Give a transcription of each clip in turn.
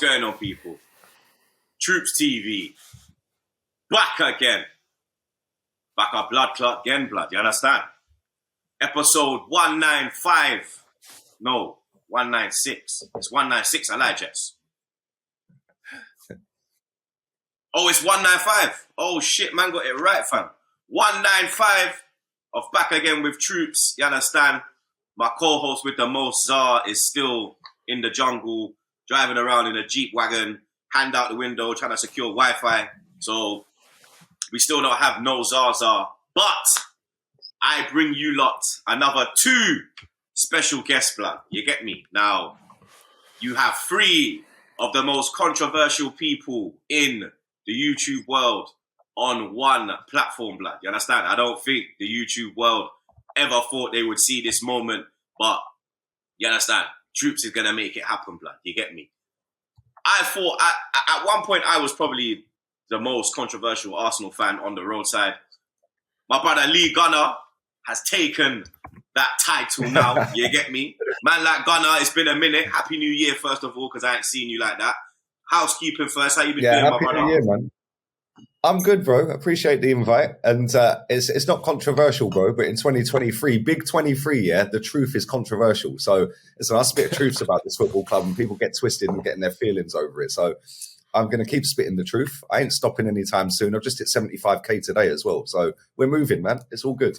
going on, people? TroopzTV. Back again. Back a blood clot again, blood. You understand? Episode 195. No, 196. It's 196. I lied, Jess. Oh, it's 195. Oh, shit, man, got it right, fam. 195 of Back Again with Troopz. You understand? My co-host with the most, Czar, is still in the jungle, driving around in a Jeep wagon, hand out the window, trying to secure Wi-Fi. So we still don't have no Zaza. But I bring you lot another 2 special guest, blood. You get me? Now, you have 3 of the most controversial people in the YouTube world on one platform, blood. You understand? I don't think the YouTube world ever thought they would see this moment, but you understand? Troopz is going to make it happen, blood. You get me? I thought, at one point, I was probably the most controversial Arsenal fan on the roadside. My brother Lee Gunner has taken that title now. You get me? Man like Gunner, it's been a minute. Happy New Year, first of all, because I ain't seen you like that. Housekeeping first. How you been doing, my brother? Happy New Year, man. I'm good, bro. Appreciate the invite. And it's not controversial, bro, but in 2023, big 23, yeah, the truth is controversial. So listen, I spit truths about this football club and people get twisted and getting their feelings over it. So I'm going to keep spitting the truth. I ain't stopping anytime soon. I've just hit 75K today as well. So we're moving, man. It's all good.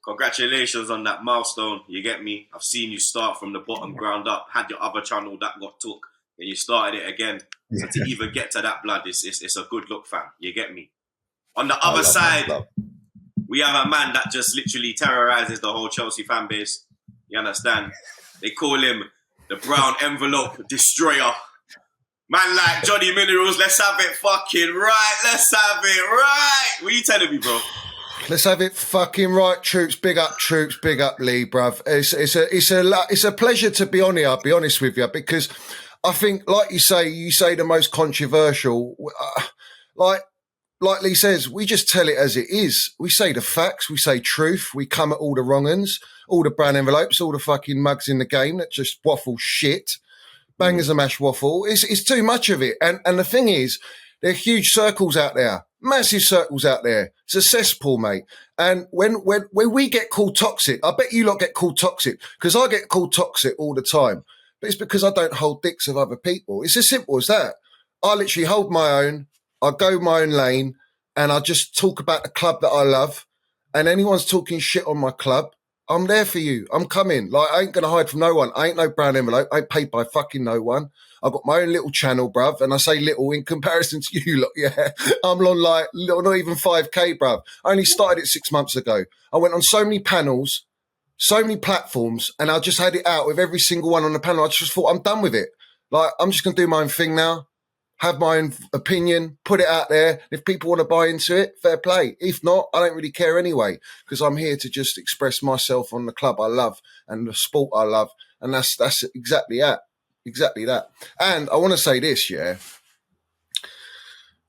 Congratulations on that milestone. You get me? I've seen you start from the bottom, ground up, had your other channel that got took, and you started it again. So to even get to that, blood, it's a good look, fam. You get me? On the other side, we have a man that just literally terrorizes the whole Chelsea fan base. You understand? They call him the brown envelope destroyer. Man like Johnny Minerals, let's have it fucking right. Let's have it right. What are you telling me, bro? Let's have it fucking right, Troopz. Big up, Troopz. Big up, Lee, bruv. It's a pleasure to be on here, I'll be honest with you, because I think, like you say the most controversial, like Lee says, we just tell it as it is. We say the facts, we say truth, we come at all the wrong uns, all the brown envelopes, all the fucking mugs in the game that just waffle shit. Bangers and mash waffle. It's too much of it. And the thing is, there are huge circles out there, massive circles out there. It's a cesspool, mate. And when we get called toxic, I bet you lot get called toxic, because I get called toxic all the time. But it's because I don't hold dicks of other people. It's as simple as that. I literally hold my own. I go my own lane, and I just talk about the club that I love. And anyone's talking shit on my club, I'm there for you. I'm coming. Like, I ain't going to hide from no one. I ain't no brown envelope. I ain't paid by fucking no one. I've got my own little channel, bruv. And I say little in comparison to you lot, yeah. I'm on like, not even 5K, bruv. I only started it 6 months ago. I went on so many panels, so many platforms, and I just had it out with every single one on the panel. I just thought, I'm done with it. Like, I'm just going to do my own thing now, have my own opinion, put it out there. If people want to buy into it, fair play. If not, I don't really care anyway, because I'm here to just express myself on the club I love and the sport I love. And that's exactly that. Exactly that. And I want to say this, yeah.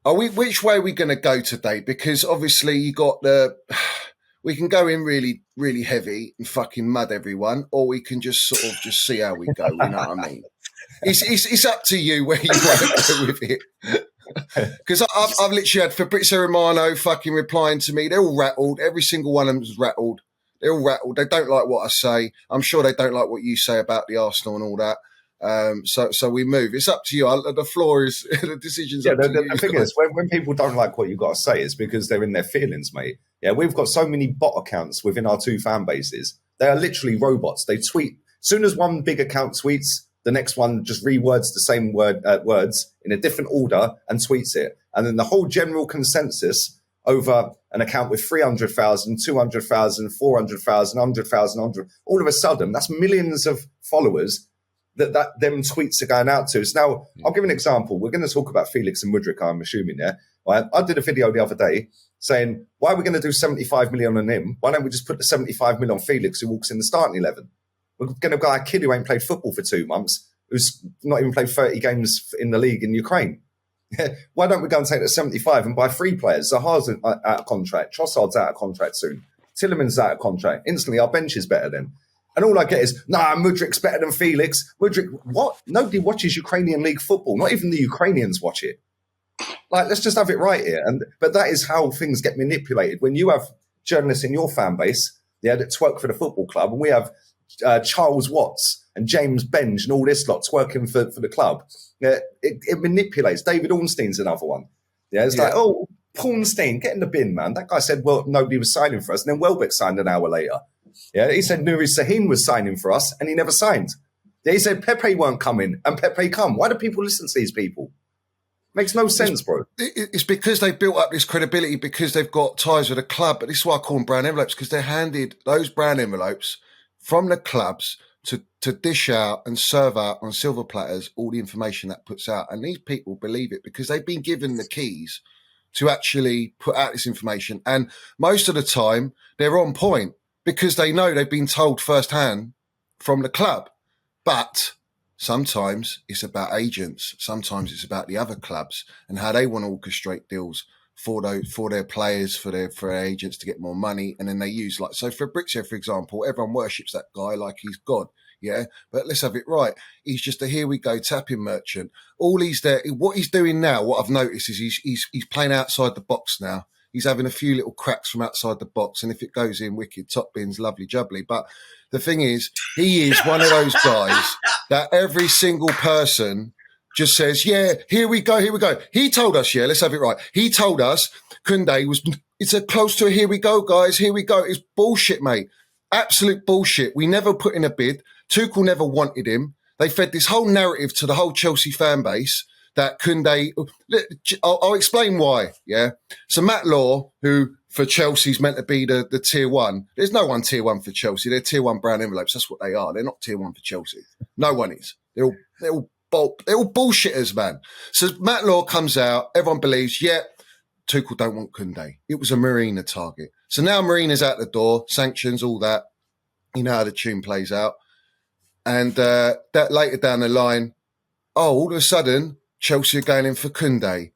Which way are we going to go today? Because obviously you got we can go in really, really heavy and fucking mud everyone, or we can just sort of just see how we go. You know what I mean? It's up to you where you want to go with it. Because I've literally had Fabrizio Romano fucking replying to me. They're all rattled. Every single one of them is rattled. They're all rattled. They don't like what I say. I'm sure they don't like what you say about the Arsenal and all that. So we move. It's up to you. The floor is the decision's up to you. The thing is, when people don't like what you got to say, it's because they're in their feelings, mate. Yeah, we've got so many bot accounts within our 2 fan bases. They are literally robots. They tweet. As soon as one big account tweets, the next one just rewords the same words in a different order and tweets it. And then the whole general consensus over an account with 300,000, 200,000, 400,000, 100,000, all of a sudden, that's millions of followers that them tweets are going out to. So now, I'll give an example. We're going to talk about Felix and Mudryk, I'm assuming, yeah? Right? I did a video the other day saying, why are we going to do 75 million on him? Why don't we just put the 75 million on Felix, who walks in the starting 11? We're going to go a kid who ain't played football for 2 months, who's not even played 30 games in the league in Ukraine. Why don't we go and take the 75 and buy 3 players? Zaha's out of contract. Trossard's out of contract soon. Tillerman's out of contract. Instantly, our bench is better then. And all I get is, nah, Mudrik's better than Felix. Mudrik, what? Nobody watches Ukrainian league football. Not even the Ukrainians watch it. Like, let's just have it right here. But that is how things get manipulated. When you have journalists in your fan base, that twerk for the football club, and we have Charles Watts and James Benge and all this lot twerking for the club, it manipulates. David Ornstein's another one. Yeah, it's like, oh, Pornstein, get in the bin, man. That guy said, well, nobody was signing for us. And then Welbeck signed an hour later. Yeah, he said Nuri Sahin was signing for us, and he never signed. Yeah, he said Pepe weren't coming, and Pepe come. Why do people listen to these people? Makes no sense, bro. It's because they've built up this credibility because they've got ties with a club. But this is why I call them brown envelopes, because they're handed those brown envelopes from the clubs to dish out and serve out on silver platters all the information that puts out. And these people believe it because they've been given the keys to actually put out this information. And most of the time, they're on point because they know they've been told firsthand from the club. But sometimes it's about agents. Sometimes it's about the other clubs and how they want to orchestrate deals for their players, for their agents to get more money. And then they use, like, so Fabrizio, for example, everyone worships that guy like he's God. Yeah, but let's have it right. He's just a here we go tapping merchant. All he's there, what he's doing now, what I've noticed is he's playing outside the box now. He's having a few little cracks from outside the box, and if it goes in, wicked, top bins, lovely jubbly. But the thing is, he is one of those guys that every single person just says, yeah, here we go, here we go. He told us, yeah, let's have it right. He told us Koundé it's a close to a here we go, guys, here we go. It's bullshit, mate. Absolute bullshit. We never put in a bid. Tuchel never wanted him. They fed this whole narrative to the whole Chelsea fan base that Koundé... I'll explain why, yeah? So Matt Law, who for Chelsea's meant to be the tier one, there's no one tier one for Chelsea. They're tier one brown envelopes. That's what they are. They're not tier one for Chelsea. No one is. They're all bullshitters, man. So Matt Law comes out. Everyone believes, yeah, Tuchel don't want Koundé. It was a Marina target. So now Marina's out the door, sanctions, all that. You know how the tune plays out. And that later down the line, all of a sudden, Chelsea are going in for Koundé.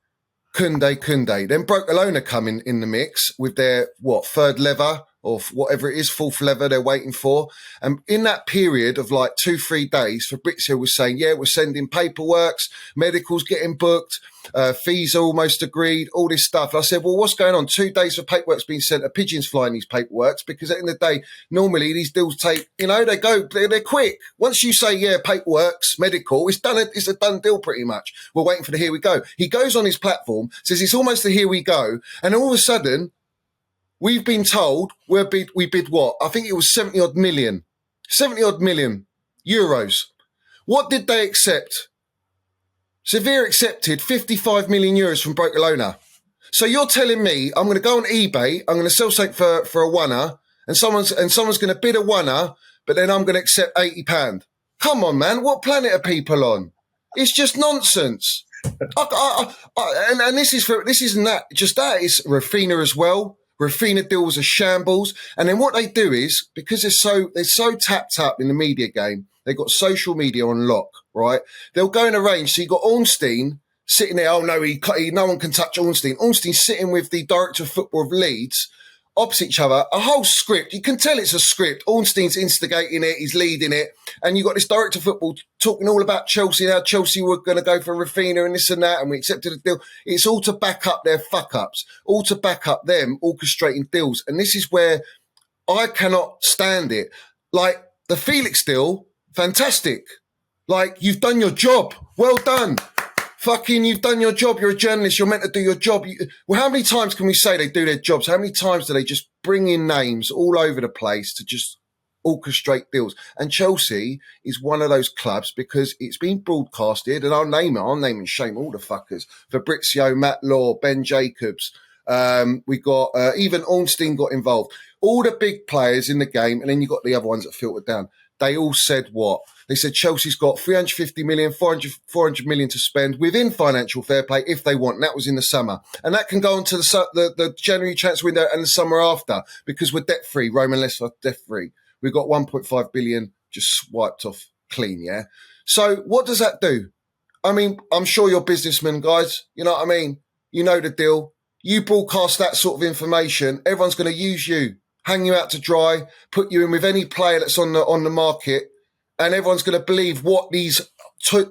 Then Barcelona come in the mix with their, third lever or whatever it is, fourth lever they're waiting for. And in that period of like 2-3 days, Fabrizio was saying, yeah, we're sending paperworks, medicals getting booked, fees are almost agreed, all this stuff. And I said, well, what's going on? 2 days of paperwork's been sent, pigeons flying these paperworks, because at the end of the day, normally these deals take, they're quick. Once you say, yeah, paperworks, medical, it's a done deal pretty much. We're waiting for the here we go. He goes on his platform, says it's almost the here we go. And all of a sudden, we've been told we bid what? I think it was 70 odd million euros. What did they accept? Sevilla accepted 55 million euros from Barcelona. So you're telling me I'm going to go on eBay, I'm going to sell something for a oneer, and someone's going to bid a oneer, but then I'm going to accept £80. Come on, man, what planet are people on? It's just nonsense. And this isn't that. Just that is Rafinha as well. Rafinha deal was a shambles. And then what they do is, because they're so tapped up in the media game, they've got social media on lock, right? They'll go and arrange. So you got Ornstein sitting there. Oh no, no one can touch Ornstein. Ornstein's sitting with the director of football of Leeds, opposite each other, a whole script. You can tell it's a script. Ornstein's instigating it, he's leading it, and you got this director of football talking all about Chelsea, how Chelsea were going to go for Rafinha and this and that, and we accepted the deal. It's all to back up their fuck-ups, all to back up them orchestrating deals, and this is where I cannot stand it. Like, the Felix deal, fantastic. Like, you've done your job. Well done. Fucking, you've done your job. You're a journalist. You're meant to do your job. Well, how many times can we say they do their jobs? How many times do they just bring in names all over the place to just orchestrate deals? And Chelsea is one of those clubs because it's been broadcasted, and I'll name and shame all the fuckers. Fabrizio, Matt Law, Ben Jacobs. We got, even Ornstein got involved. All the big players in the game, and then you got the other ones that filtered down. They all said what? They said Chelsea's got 350 million, 400 million to spend within financial fair play if they want. And that was in the summer. And that can go on to the January transfer window and the summer after, because we're debt-free. Roman Less debt-free. We've got 1.5 billion just swiped off clean, yeah? So what does that do? I mean, I'm sure you're businessmen, guys. You know what I mean? You know the deal. You broadcast that sort of information, everyone's going to use you. hang you out to dry, put you in with any player that's on the market, and everyone's going to believe what these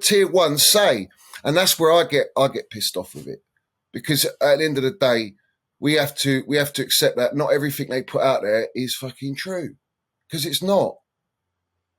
tier ones say. And that's where I get pissed off with it, because at the end of the day, we have to accept that not everything they put out there is fucking true, because it's not.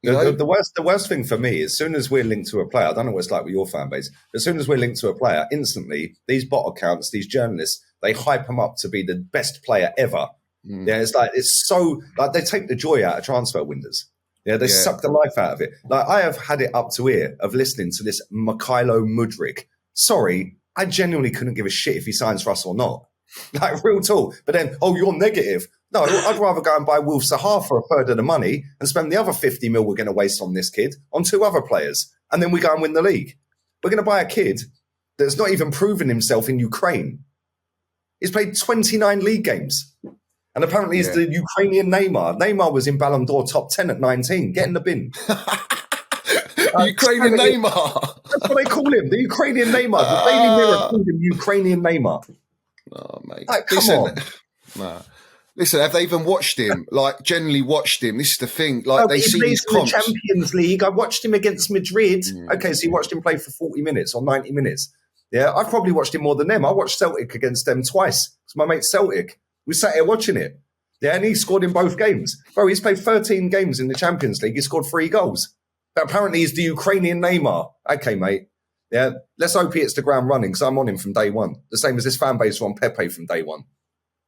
The worst thing for me is, as soon as we're linked to a player, I don't know what it's like with your fan base, but as soon as we're linked to a player, instantly these bot accounts, these journalists, they hype them up to be the best player ever. Yeah, it's so like they take the joy out of transfer windows. Yeah, they suck the life out of it. Like, I have had it up to ear of listening to this Mikhailo Mudryk. Sorry, I genuinely couldn't give a shit if he signs for us or not. Like, real talk. But then, you're negative. No, I'd rather go and buy Wolf Sahar for a third of the money and spend the other 50 mil we're going to waste on this kid on 2 other players. And then we go and win the league. We're going to buy a kid that's not even proven himself in Ukraine. He's played 29 league games. And apparently he's the Ukrainian Neymar. Neymar was in Ballon d'Or top 10 at 19. Get in the bin. Ukrainian Neymar. That's what they call him. The Ukrainian Neymar. The Daily Mirror called him Ukrainian Neymar. Oh, mate. Like, come on. Nah. Listen, have they even watched him? Like, generally watched him? This is the thing. Like, they see these comps. In the Champions League. I watched him against Madrid. Okay, so you watched him play for 40 minutes or 90 minutes. Yeah, I've probably watched him more than them. I watched Celtic against them twice. It's my mate Celtic. We sat here watching it. Yeah, and he scored in both games. Bro, he's played 13 games in the Champions League. He scored 3 goals. But apparently he's the Ukrainian Neymar. Okay, mate. Yeah, let's hope he hits the ground running, because I'm on him from day one. The same as this fan base were on Pepe from day one.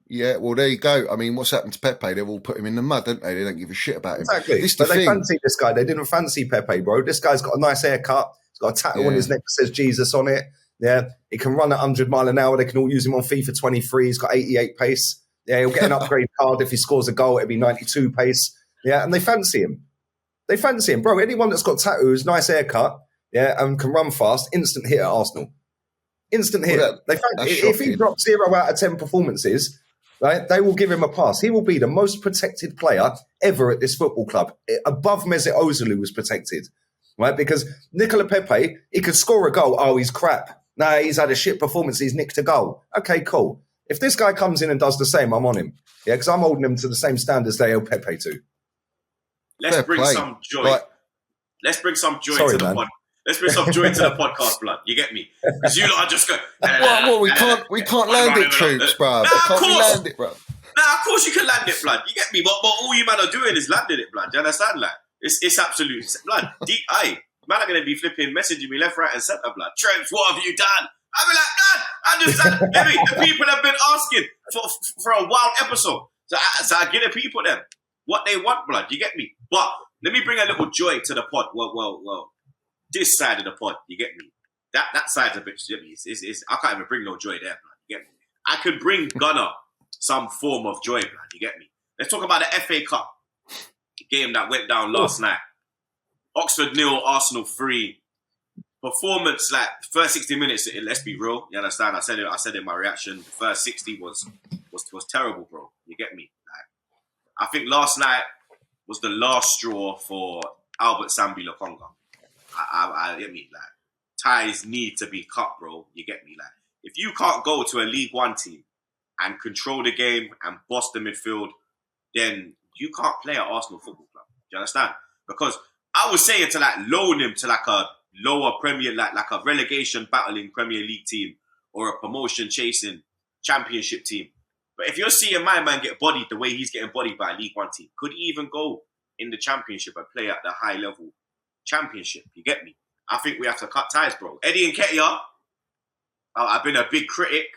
Yeah, well, there you go. I mean, what's happened to Pepe? They've all put him in the mud, don't they? They don't give a shit about him. Exactly. But they fancy this guy. They didn't fancy Pepe, bro. This guy's got a nice haircut. He's got a tattoo on his neck that says Jesus on it. Yeah, he can run at 100 mile an hour. They can all use him on FIFA 23. He's got 88 pace. Yeah, he'll get an upgrade card. If he scores a goal, it'll be 92 pace. Yeah, and they fancy him. They fancy him. Bro, anyone that's got tattoos, nice haircut, and can run fast, instant hit at Arsenal. Instant hit. Well, if he drops 0 out of 10 performances, right, they will give him a pass. He will be the most protected player ever at this football club. Above Mesut Ozil, who was protected. Right? Because Nicola Pepe, he could score a goal. Oh, he's crap. No, he's had a shit performance. He's nicked a goal. Okay, cool. If this guy comes in and does the same, I'm on him. Yeah, because I'm holding him to the same standards they held Pepe to. Let's bring some joy. Let's bring some joy to the pod. Let's bring some joy to the podcast, blood. You get me? Because you lot are just going. Well, we can't land it, Troopz, bro. Can't we land it, bro? Nah, of course you can land it, blood. You get me? But all you man are doing is landing it, blood. Do you understand? Like, it's absolute blood. Man are going to be flipping, messaging me left, right, and centre, blood. Troopz, what have you done? I'll be like, I understand. The people have been asking for a wild episode. So I get the people then what they want, blood. You get me? But let me bring a little joy to the pod. Well. This side of the pod, you get me? That side's a bit, I can't even bring no joy there, blood. You get me? I could bring Gunner some form of joy, blood. You get me? Let's talk about the FA Cup game that went down last night. Oxford 0, Arsenal 3. Performance, like first 60 minutes, let's be real. You understand? I said in my reaction, the first 60 was terrible, bro. You get me? Like, I think last night was the last straw for Albert Sambi Lokonga. I get me, like, ties need to be cut, bro. You get me? Like, if you can't go to a League One team and control the game and boss the midfield, then you can't play at Arsenal Football Club. Do you understand? Because I was saying to like loan him to like a lower Premier, like a relegation battling Premier League team or a promotion chasing Championship team. But if you're seeing my man get bodied the way he's getting bodied by a League One team, could he even go in the Championship and play at the high level Championship? You get me? I think we have to cut ties, bro. Eddie Nketiah, I've been a big critic.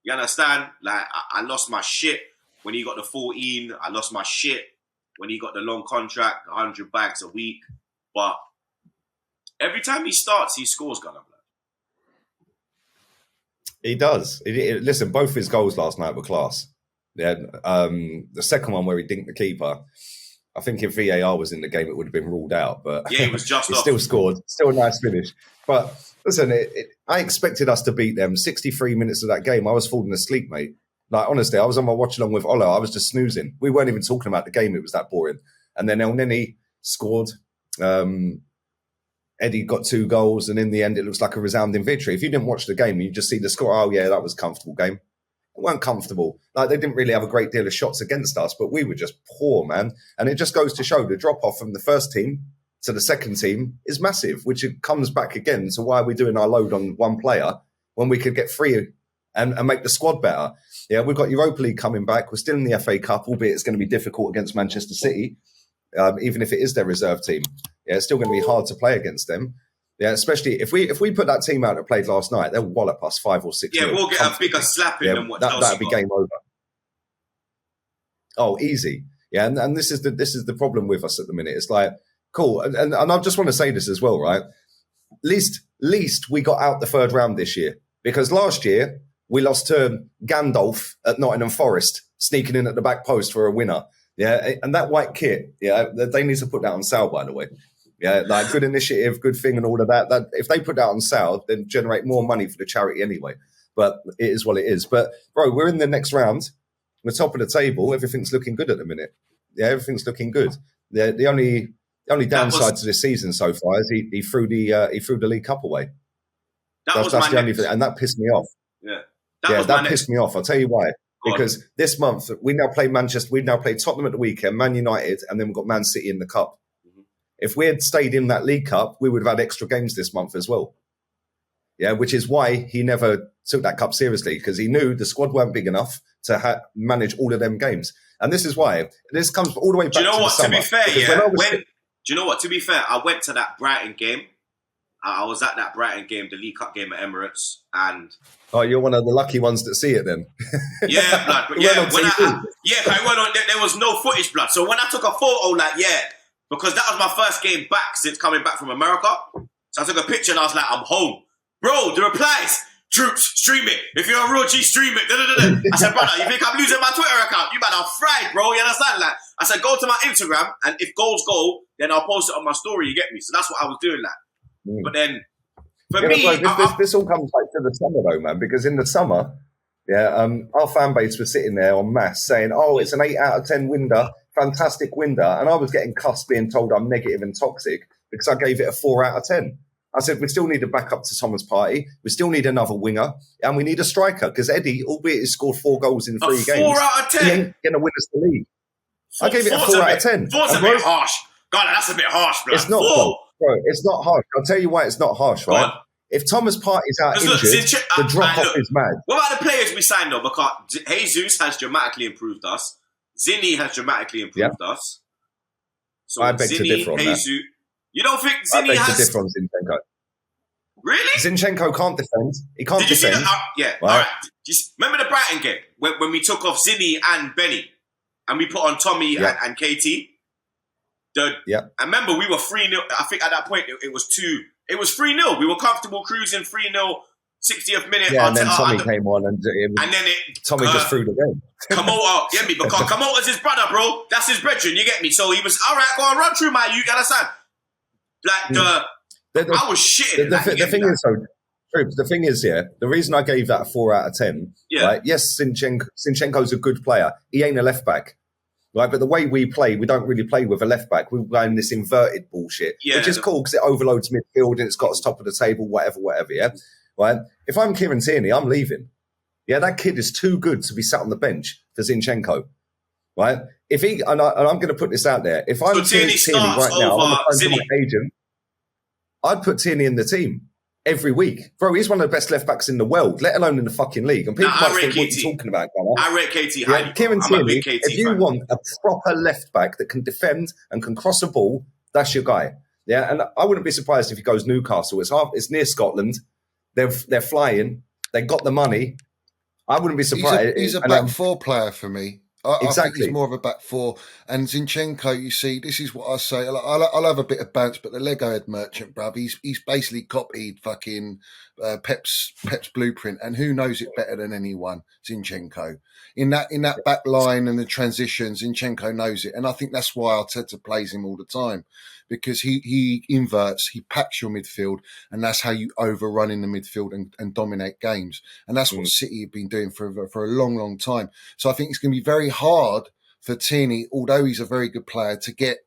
You understand? Like, I lost my shit when he got the 14. I lost my shit when he got the long contract, 100 bags a week. But every time he starts, he scores, Gunner. He does. Listen, both his goals last night were class. Yeah, the second one where he dinked the keeper, I think if VAR was in the game, it would have been ruled out. But yeah, he was just he still scored. Still a nice finish. But listen, I expected us to beat them. 63 minutes of that game, I was falling asleep, mate. Like, honestly, I was on my watch along with Olo. I was just snoozing. We weren't even talking about the game. It was that boring. And then El Neni scored. Eddie got 2 goals. And in the end, it looks like a resounding victory. If you didn't watch the game, you just see the score. Oh, yeah, that was a comfortable game. weren't comfortable. Like, they didn't really have a great deal of shots against us, but we were just poor, man. And it just goes to show the drop-off from the first team to the second team is massive, which it comes back again to why we're doing our load on one player when we could get free and make the squad better. Yeah, we've got Europa League coming back. We're still in the FA Cup, albeit it's going to be difficult against Manchester City, even if it is their reserve team. Yeah, it's still going to be hard to play against them. Yeah, especially if we put that team out that played last night, they'll wallop us 5 or 6. Yeah, we'll get a bigger slapping than what Chelsea that'd be got. game over. Oh, easy. Yeah, and this is the problem with us at the minute. It's like, cool, and I just want to say this as well, right? Least we got out the third round this year, because last year we lost to Gandalf at Nottingham Forest, sneaking in at the back post for a winner. Yeah, and that white kit, yeah, they need to put that on sale, by the way. Yeah, like, good initiative, good thing and all of that. That if they put that on sale, then generate more money for the charity anyway. But it is what it is. But, bro, we're in the next round. We're top of the table. Everything's looking good at the minute. Yeah, everything's looking good. The only downside to this season so far is he threw the League Cup away. That's the only thing, and that pissed me off. Yeah, that pissed me off. I'll tell you why. Because this month we now play Manchester. We now play Tottenham at the weekend, Man United, and then we've got Man City in the cup. If we had stayed in that League Cup, we would have had extra games this month as well. Yeah, which is why he never took that cup seriously, because he knew the squad weren't big enough to manage all of them games. And this is why. This comes all the way back to the summer. To be fair, do you know what? To be fair, I went to that Brighton game. I was at that Brighton game, the League Cup game at Emirates, and oh, you're one of the lucky ones to see it then. Yeah, blood. But yeah, there was no footage, blood. So when I took a photo, because that was my first game back since coming back from America. So I took a picture and I was like, I'm home. Bro, the replies, Troopz, stream it. If you're a real G, stream it. I said, brother, you think I'm losing my Twitter account? You man, I'm fried, bro. You understand? Like, I said, go to my Instagram, and if goals go, then I'll post it on my story, you get me? So that's what I was doing, like. But then, for me... This all comes back to the summer, though, man, because in the summer, our fan base was sitting there en masse saying, oh, it's an 8 out of 10 window, fantastic window, and I was getting cussed being told I'm negative and toxic because I gave it a 4 out of 10. I said, we still need a backup to Thomas Partey. We still need another winger. And we need a striker. Because Eddie, albeit he scored 4 goals in 3 games, 4 out of 10? He ain't going to win us the league. I gave it a 4 out of 10. 4's a bit harsh. God, that's a bit harsh, bro. It's not, bro. It's not harsh. I'll tell you why it's not harsh, right? If Thomas Partey's out injured, the drop-off is mad. What about the players we signed, though? Because Jesus has dramatically improved us. Zinni has dramatically improved us. So I beg to differ on that. You don't think Zinni has... I beg to differ on Zinchenko. Really? Zinchenko can't defend. He can't defend. See that? Yeah, right. All right. Remember the Brighton game when we took off Zinni and Benny and we put on Tommy and KT? I remember we were 3-0. I think at that point it was 3-0. We were comfortable cruising 3-0, 60th minute. Yeah, and then Tommy came on and then Tommy just threw the game. Kamota, get me? Because Kamota's his brother, bro. That's his brethren, you get me? So he was, all right, go on, run through my, you understand? Like, I was shitting. The thing is, the reason I gave that a 4 out of 10, right? Yes, Zinchenko's a good player. He ain't a left back, right? But the way we play, we don't really play with a left back. We're playing this inverted bullshit, which is cool because it overloads midfield and it's got us top of the table, whatever, right? If I'm Kieran Tierney, I'm leaving. Yeah, that kid is too good to be sat on the bench for Zinchenko, right? If he and I'm going to put this out there, if I'm Tierney right now, I'm on the phone to my agent. I'd put Tierney in the team every week. Bro, he's one of the best left-backs in the world, let alone in the fucking league. And people might think, what you're talking about, I rate KT highly. Kieran Tierney, if you want a proper left-back that can defend and can cross a ball, that's your guy. Yeah, and I wouldn't be surprised if he goes Newcastle. It's near Scotland. They're flying. They got the money. I wouldn't be surprised. He's a back 4 player for me. I think he's more of a back 4. And Zinchenko, you see, this is what I say. I'll have a bit of bounce, but the Lego head merchant, bruv, he's basically copied fucking Pep's blueprint. And who knows it better than anyone? Zinchenko. In that back line and the transitions, Zinchenko knows it. And I think that's why Arteta plays him all the time. Because he inverts, he packs your midfield, and that's how you overrun in the midfield and dominate games. And that's what City have been doing for a long, long time. So I think it's going to be very hard for Tierney, although he's a very good player, to get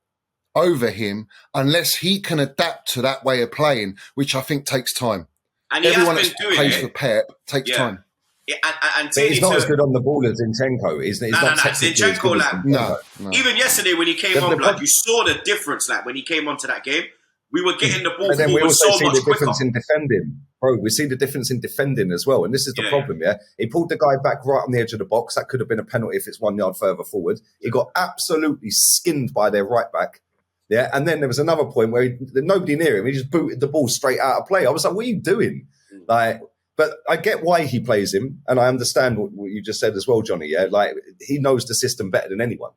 over him unless he can adapt to that way of playing, which I think takes time. And everyone that plays for Pep takes time. And But he's not Tierney as good on the ball as Zinchenko. He's not technically as Zinchenko, good as like, Zinchenko. No. even yesterday when he came on, like, you saw the difference. Like when he came onto that game, we were getting the ball But then we forward also so see much the quicker. difference in defending. Bro, we see the difference in defending as well. And this is the Yeah, problem, yeah? He pulled the guy back right on the edge of the box. That could have been a penalty if it's 1 yard further forward. He got absolutely skinned by their right back. Yeah, and then there was another point where nobody near him. He just booted the ball straight out of play. I was like, what are you doing? Like, but I get why he plays him, and I understand what you just said as well, Johnny. Yeah, like he knows the system better than anyone,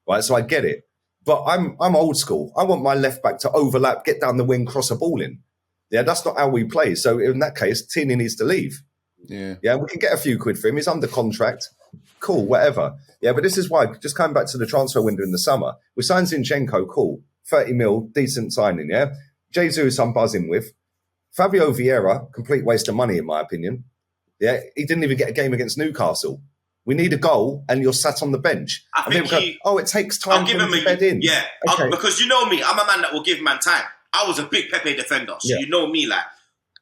right? So I get it. But I'm old school. I want my left back to overlap, get down the wing, cross a ball in. Yeah, that's not how we play. So in that case, Tierney needs to leave. Yeah, we can get a few quid for him. He's under contract. Cool, whatever. Yeah, but this is why, just coming back to the transfer window in the summer, we signed Zinchenko, cool. 30 mil, decent signing, yeah? Jesus, I'm buzzing with. Fabio Vieira, complete waste of money, in my opinion. Yeah, he didn't even get a game against Newcastle. We need a goal, and you're sat on the bench. I think it takes time for him to bed in. Yeah, okay. Because you know me, I'm a man that will give man time. I was a big Pepe defender, so you know me, like,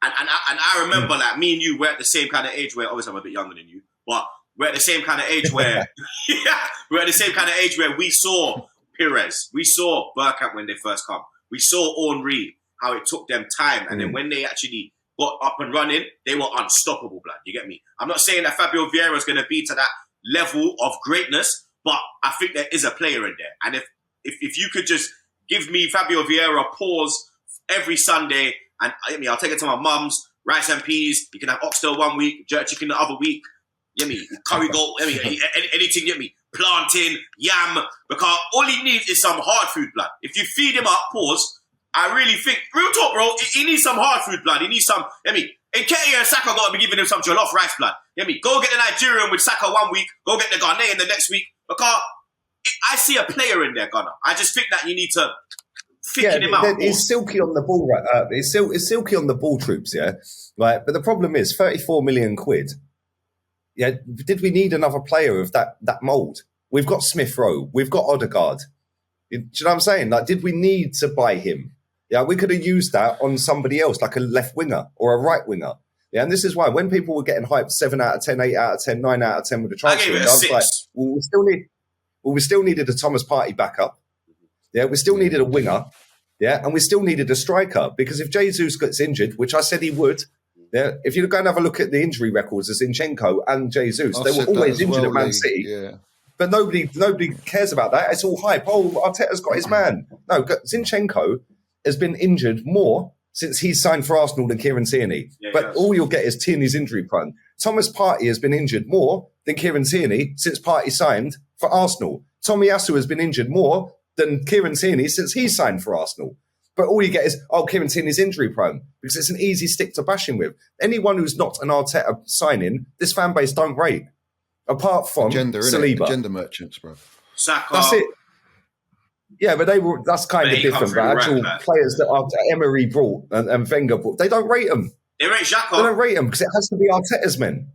and I remember, like, me and you were at the same kind of age where, obviously I'm a bit younger than you, but we're at the same kind of age where, we're at the same kind of age where we saw Pires, we saw Bergkamp when they first come, we saw Henry, how it took them time, and then when they actually got up and running, they were unstoppable, blood. You get me? I'm not saying that Fabio Vieira is going to be to that level of greatness, but I think there is a player in there, and if you could just give me Fabio Vieira pause every Sunday, and I'll take it to my mum's, rice and peas. You can have oxtail one week, jerk chicken the other week. Get me? Curry goat. Anything. Get me? Plantain, yam. Because all he needs is some hard food, blood. If you feed him up, pause. I really think, real talk, bro. He needs some hard food, blood. He needs some. Get me? Nketiah and Saka got to be giving him some jollof rice, blood. Get me? Go get the Nigerian with Saka one week. Go get the Ghanaian the next week. Because I see a player in there, Ghana. I just think that you need to thicken him out. He's silky on the ball, right? It's silky on the ball, Troopz, yeah? Right. But the problem is 34 million quid. Yeah. Did we need another player of that mould? We've got Smith Rowe. We've got Odegaard. Do you know what I'm saying? Like, did we need to buy him? Yeah, we could have used that on somebody else, like a left winger or a right winger. Yeah, and this is why when people were getting hyped 7 out of 10, 8 out of 10, 9 out of 10 with the transfer, I was like, we still needed a Thomas Partey backup. Yeah, we still needed a winger. Yeah, and we still needed a striker because if Jesus gets injured, which I said he would, yeah, if you go and have a look at the injury records of Zinchenko and Jesus, they were always injured at Man City. Yeah. But nobody cares about that. It's all hype. Oh, Arteta's got his man. No, Zinchenko has been injured more since he's signed for Arsenal than Kieran Tierney. Yeah, but all you'll get is Tierney's injury prone. Thomas Partey has been injured more than Kieran Tierney since Partey signed for Arsenal. Tomiyasu has been injured more than Kieran Tierney since he signed for Arsenal. But all you get is, Kieran Tierney's injury prone because it's an easy stick to bash him with. Anyone who's not an Arteta signing, this fan base don't rate. Apart from Saliba. Agenda merchants, bro. Saka. That's it. Yeah, but that's kind of different. But actual players that Emery brought and Wenger brought, they don't rate them. They rate Xhaka. They don't rate them because it has to be Arteta's men.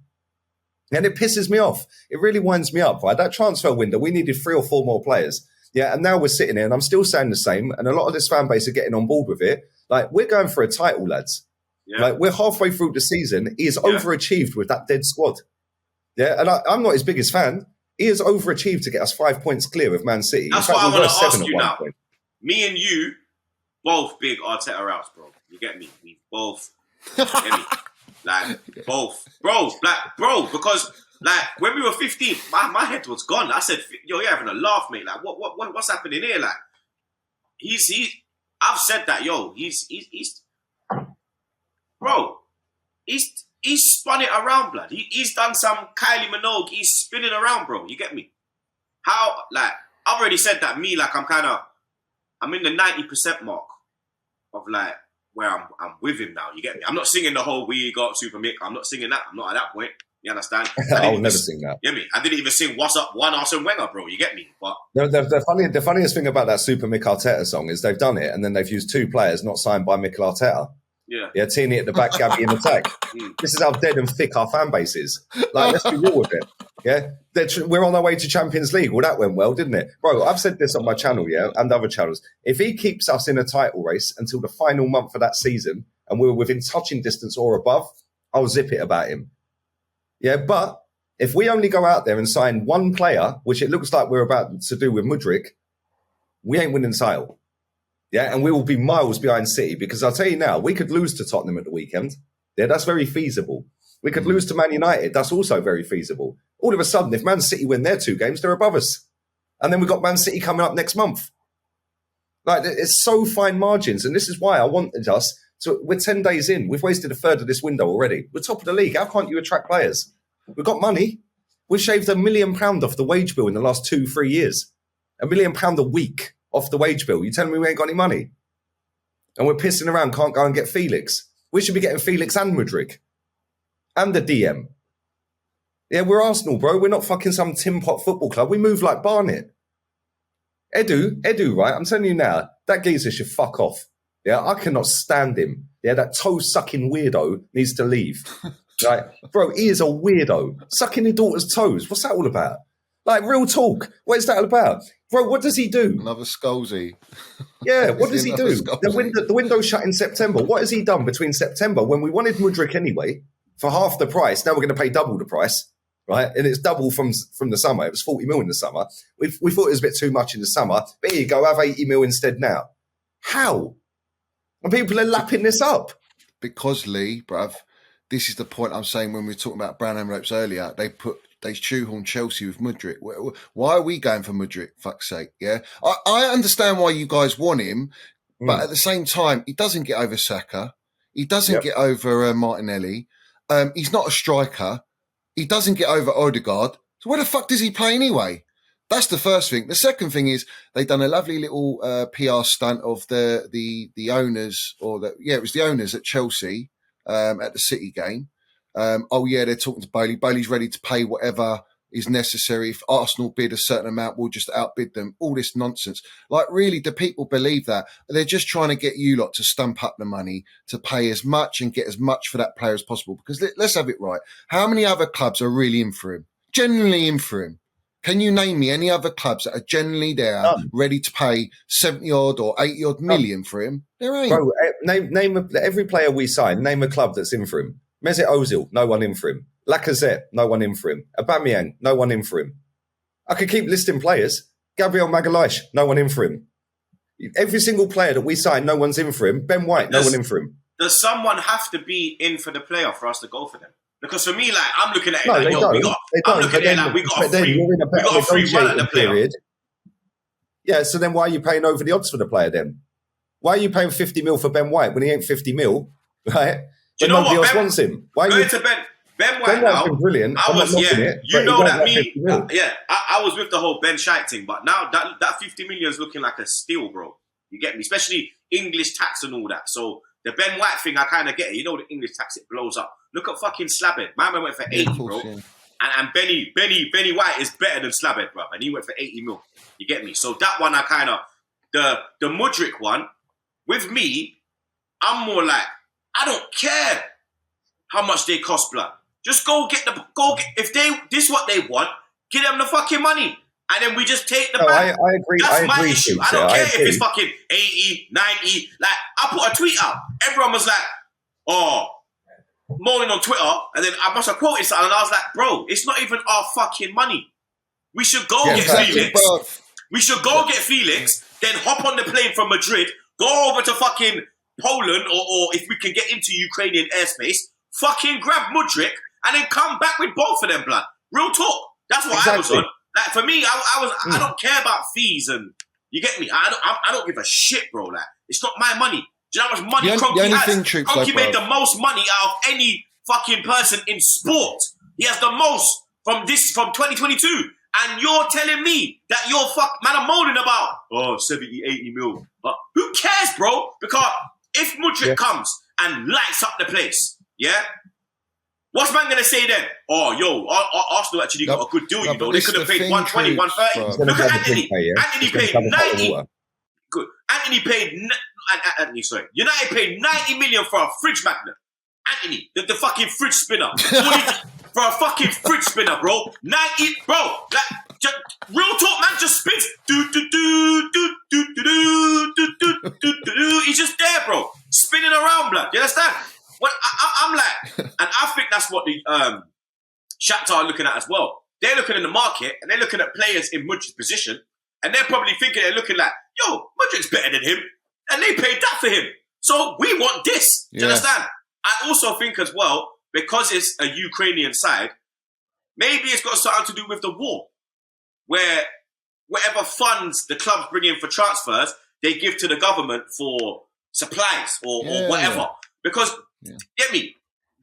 And it pisses me off. It really winds me up. Right? That transfer window, we needed 3 or 4 more players. Yeah, and now we're sitting here and I'm still saying the same. And a lot of this fan base are getting on board with it. Like, we're going for a title, lads. Yeah. Like, we're halfway through the season. He has overachieved with that dead squad. Yeah, and I'm not his biggest fan. He has overachieved to get us 5 points clear of Man City. That's what I want to ask you now. Me and you, both big Arteta outs, bro. You get me? We both get me. Like, both. Bro, because, like, when we were 15, my head was gone. I said, yo, you're having a laugh, mate. Like, what's happening here? Like, I've said that, yo, he's spun it around, blood. He's done some Kylie Minogue. He's spinning around, bro. You get me? How, like, I've already said that I'm in the 90% mark of, like, where I'm with him now. You get me? I'm not singing the whole We Got Super Mick. I'm not singing that. I'm not at that point. You understand? I'll never sing that. You get me? I didn't even sing What's Up, One Arsene Wenger, bro. You get me? But the funniest thing about that Super Mick Arteta song is they've done it and then they've used 2 players not signed by Mikel Arteta. Yeah, Tierney at the back, Gabby in attack. This is how dead and thick our fan base is. Like, let's be real with it. Yeah, we're on our way to Champions League. Well, that went well, didn't it? Bro, I've said this on my channel, yeah, and other channels. If he keeps us in a title race until the final month of that season and we're within touching distance or above, I'll zip it about him. Yeah, but if we only go out there and sign one player, which it looks like we're about to do with Mudryk, we ain't winning the title. Yeah, and we will be miles behind City because I'll tell you now, we could lose to Tottenham at the weekend. Yeah, that's very feasible. We could lose to Man United. That's also very feasible. All of a sudden, if Man City win their 2 games, they're above us. And then we've got Man City coming up next month. Like, it's so fine margins. And this is why I wanted us to, we're 10 days in. We've wasted a third of this window already. We're top of the league. How can't you attract players? We've got money. We've shaved £1 million off the wage bill in the last 2-3 years. £1 million a week off the wage bill. You telling me we ain't got any money? And we're pissing around, can't go and get Felix. We should be getting Felix and Mudryk. And the DM. Yeah, we're Arsenal, bro. We're not fucking some tin pot football club. We move like Barnet. Edu, right? I'm telling you now, that geezer should fuck off. Yeah, I cannot stand him. Yeah, that toe-sucking weirdo needs to leave. Right? Bro, he is a weirdo. Sucking his daughter's toes. What's that all about? Like, real talk. What is that all about? Bro, what does he do? Another Scholesy. Yeah, what does he do? The window's shut in September. What has he done between September when we wanted Mudryk anyway for half the price? Now we're going to pay double the price, right? And it's double from the summer. It was 40 mil in the summer. We thought it was a bit too much in the summer. But here you go, have 80 mil instead now. How? And people are lapping this up. Because, Lee, bruv, this is the point I'm saying when we were talking about brown envelopes earlier. They shoehorn Chelsea with Mudryk. Why are we going for Mudryk? Fuck's sake, yeah. I understand why you guys want him, but at the same time, he doesn't get over Saka. He doesn't get over Martinelli. He's not a striker. He doesn't get over Odegaard. So where the fuck does he play anyway? That's the first thing. The second thing is they've done a lovely little PR stunt of the owners, it was the owners at Chelsea at the City game. They're talking to Bailey. Bailey's ready to pay whatever is necessary. If Arsenal bid a certain amount, we'll just outbid them. All this nonsense. Like, really, do people believe that? They're just trying to get you lot to stump up the money to pay as much and get as much for that player as possible. Because let's have it right. How many other clubs are really in for him? Genuinely in for him? Can you name me any other clubs that are genuinely there, ready to pay 70 odd or 80 odd million for him? There ain't. Bro, name every player we sign, name a club that's in for him. Mesut Ozil, no one in for him. Lacazette, no one in for him. Aubameyang, no one in for him. I could keep listing players. Gabriel Magalhaes, no one in for him. Every single player that we sign, no one's in for him. Ben White, no one in for him. Does someone have to be in for the player for us to go for them? Because for me, like, I'm looking at it no, like, yo, we got a free run at the player. Period. Yeah, so then why are you paying over the odds for the player then? Why are you paying 50 mil for Ben White when he ain't 50 mil, right? Do you know nobody what? else wants him. Why going to Ben White now, been brilliant. I was, you know that me, I was with the whole Ben Shite thing, but now that 50 million is looking like a steal, bro. You get me? Especially English tax and all that. So the Ben White thing, I kind of get it. You know the English tax, it blows up. Look at fucking Slabhead. My man went for 80, bro. Yeah. And Benny White is better than Slabhead, bro. And he went for 80 mil. You get me? So that one, I kind of, the Mudryk one, with me, I'm more like, I don't care how much they cost, blood. Just if this what they want, give them the fucking money. And then we just take the bag. I agree. That's my issue. I don't care if it's fucking 80, 90. Like, I put a tweet out. Everyone was like, moaning on Twitter. And then I must have quoted something. And I was like, bro, it's not even our fucking money. We should go get Felix. We should go get Felix, then hop on the plane from Madrid, go over to fucking Poland, or if we can get into Ukrainian airspace, fucking grab Mudryk, and then come back with both of them, blood. Real talk. That's what I was on. Like, for me, I don't care about fees, and you get me. I don't give a shit, bro. Like, it's not my money. Do you know how much money Kroenke has? Kroenke made the most money out of any fucking person in sport. He has the most from 2022. And you're telling me that I'm moaning about 70, 80 mil. Who cares, bro? Because if Mudryk comes and lights up the place, yeah. What's man going to say then? Arsenal actually got a good deal, you know. They could have paid 120, 130. Look at Anthony. Anthony paid 90. Good. United paid 90 million for a fridge magnet. Anthony, the fucking fridge spinner. For a fucking fridge spinner, bro. 90, bro. Like, real talk, man, just spins. He's just there, bro. Spinning around, blood. You understand? What I'm like, and I think that's what Shakhtar are looking at as well. They're looking in the market and they're looking at players in Mudrik's position, and they're probably thinking, they're looking like, yo, Mudrik's better than him, and they paid that for him. So we want this. Do you understand? I also think as well, because it's a Ukrainian side, maybe it's got something to do with the war, where whatever funds the clubs bring in for transfers, they give to the government for supplies or whatever. Because, get me,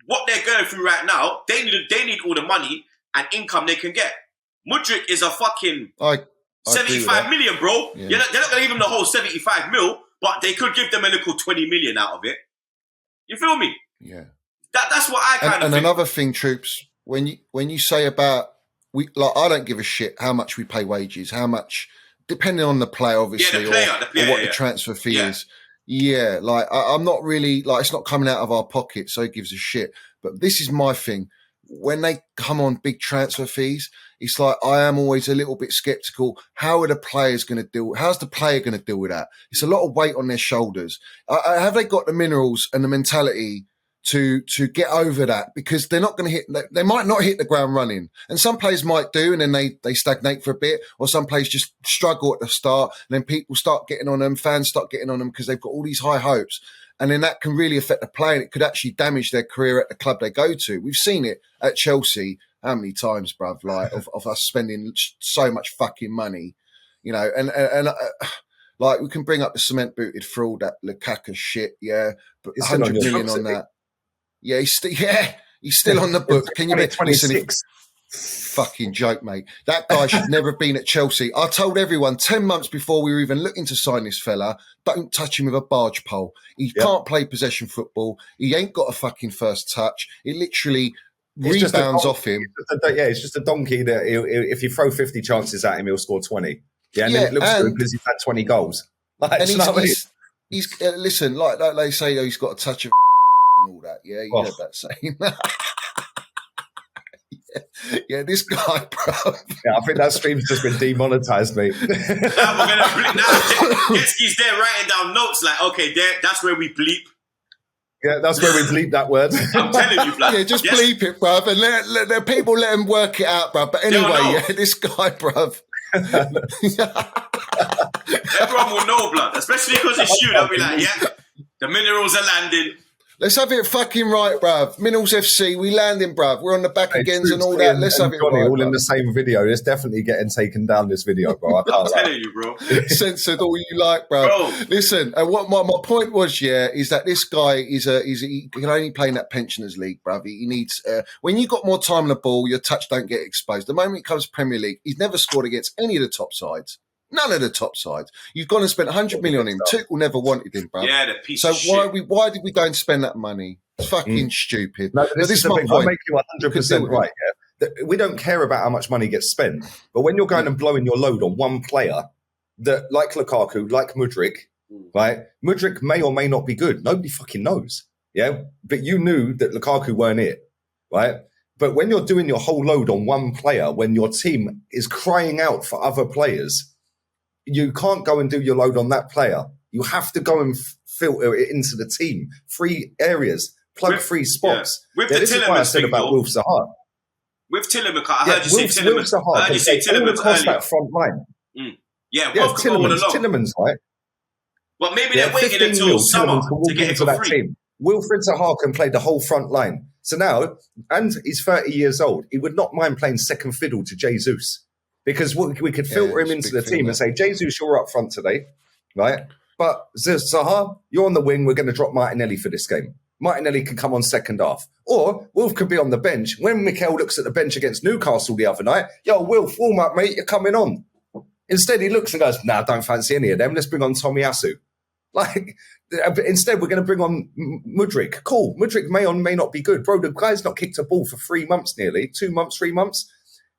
what they're going through right now, they need all the money and income they can get. Mudryk is a fucking 75 million, bro. Yeah. They're not going to give him the whole 75 mil, but they could give them a little 20 million out of it. You feel me? Yeah. That's what I kind of think. And another thing, Troopz, when you say about, I don't give a shit how much we pay wages, how much, depending on the player, obviously, or what the transfer fee is. Yeah, like I'm not really, like, it's not coming out of our pocket, so it gives a shit. But this is my thing. When they come on big transfer fees, it's like I am always a little bit skeptical. How are the players going to deal? How's the player going to deal with that? It's a lot of weight on their shoulders. Have they got the minerals and the mentality to get over that? Because they're not going to they might not hit the ground running. And some players might do, and then they stagnate for a bit, or some players just struggle at the start, and then people start getting on them, fans start getting on them because they've got all these high hopes. And then that can really affect the player, and it could actually damage their career at the club they go to. We've seen it at Chelsea how many times, bruv, like of us spending so much fucking money, you know, and like we can bring up the cement booted fraud, that Lukaku shit, but 100 million on that. Yeah, he's still on the book. Can you listen? Fucking joke, mate. That guy should never have been at Chelsea. I told everyone 10 months before we were even looking to sign this fella, don't touch him with a barge pole. He can't play possession football. He ain't got a fucking first touch. It literally rebounds off him. It's just a donkey that if you throw 50 chances at him, he'll score 20. Yeah, and then it looks good because he's had 20 goals. Like, and he's listen, like they say, he's got a touch of and all that. Yeah, you heard that saying. Yeah, this guy, bro. Yeah, I think that stream's just been demonetized, mate. Now Jetski's there writing down notes like, okay, that's where we bleep. Yeah, that's where we bleep that word. I'm telling you, blood. Yeah, just bleep it, bruv, and let people let him work it out, bruv. But anyway, this guy, bruv. Everyone will know, blood, especially because it's you. They'll be like, the minerals are landing. Let's have it fucking right, bruv. Minerals FC, we landing, bruv. We're on the back agains and all that. Let's have it Johnny, right, all in the same video. It's definitely getting taken down, this video, bro. I can't I'm telling you, bro. Censored all you like, bro. Listen, and what my point was, is that this guy he can only play in that pensioners league, bruv. He needs, when you got more time on the ball, your touch don't get exposed. The moment it comes to Premier League, he's never scored against any of the top sides. None of the top sides. You've gone and spent 100 million on him. Tuchel never wanted him, bro. Yeah, the piece of shit. Why did we go and spend that money? It's fucking stupid. No, this is my point. I'll make you 100% right. Yeah, we don't care about how much money gets spent, but when you're going and blowing your load on one player, that like Lukaku, like Mudryk, right? Mudryk may or may not be good. Nobody fucking knows. Yeah, but you knew that Lukaku weren't it, right? But when you're doing your whole load on one player, when your team is crying out for other players, you can't go and do your load on that player. You have to go and filter it into the team. Free areas, plug free spots. Yeah. This is why I said about Wilf Zaha. With Tielemans, I heard you say Tielemans. I heard you say Tielemans across that front line. Yeah, both could go all along. Tielemans, right? But maybe they're waiting until summer to get it for free. Team. Wilfried Zaha can play the whole front line. So now, and he's 30 years old, he would not mind playing second fiddle to Jesus. Because we could filter him into the team and say, Jesus, you're up front today, right? But Zaha, you're on the wing. We're going to drop Martinelli for this game. Martinelli can come on second half. Or Wilf could be on the bench. When Mikel looks at the bench against Newcastle the other night, Wilf, warm up, mate, you're coming on. Instead, he looks and goes, I don't fancy any of them. Let's bring on Tomiyasu. Like, instead, we're going to bring on Mudryk. Cool. Mudryk may or may not be good. Bro, the guy's not kicked a ball for 3 months nearly. 2 months, 3 months.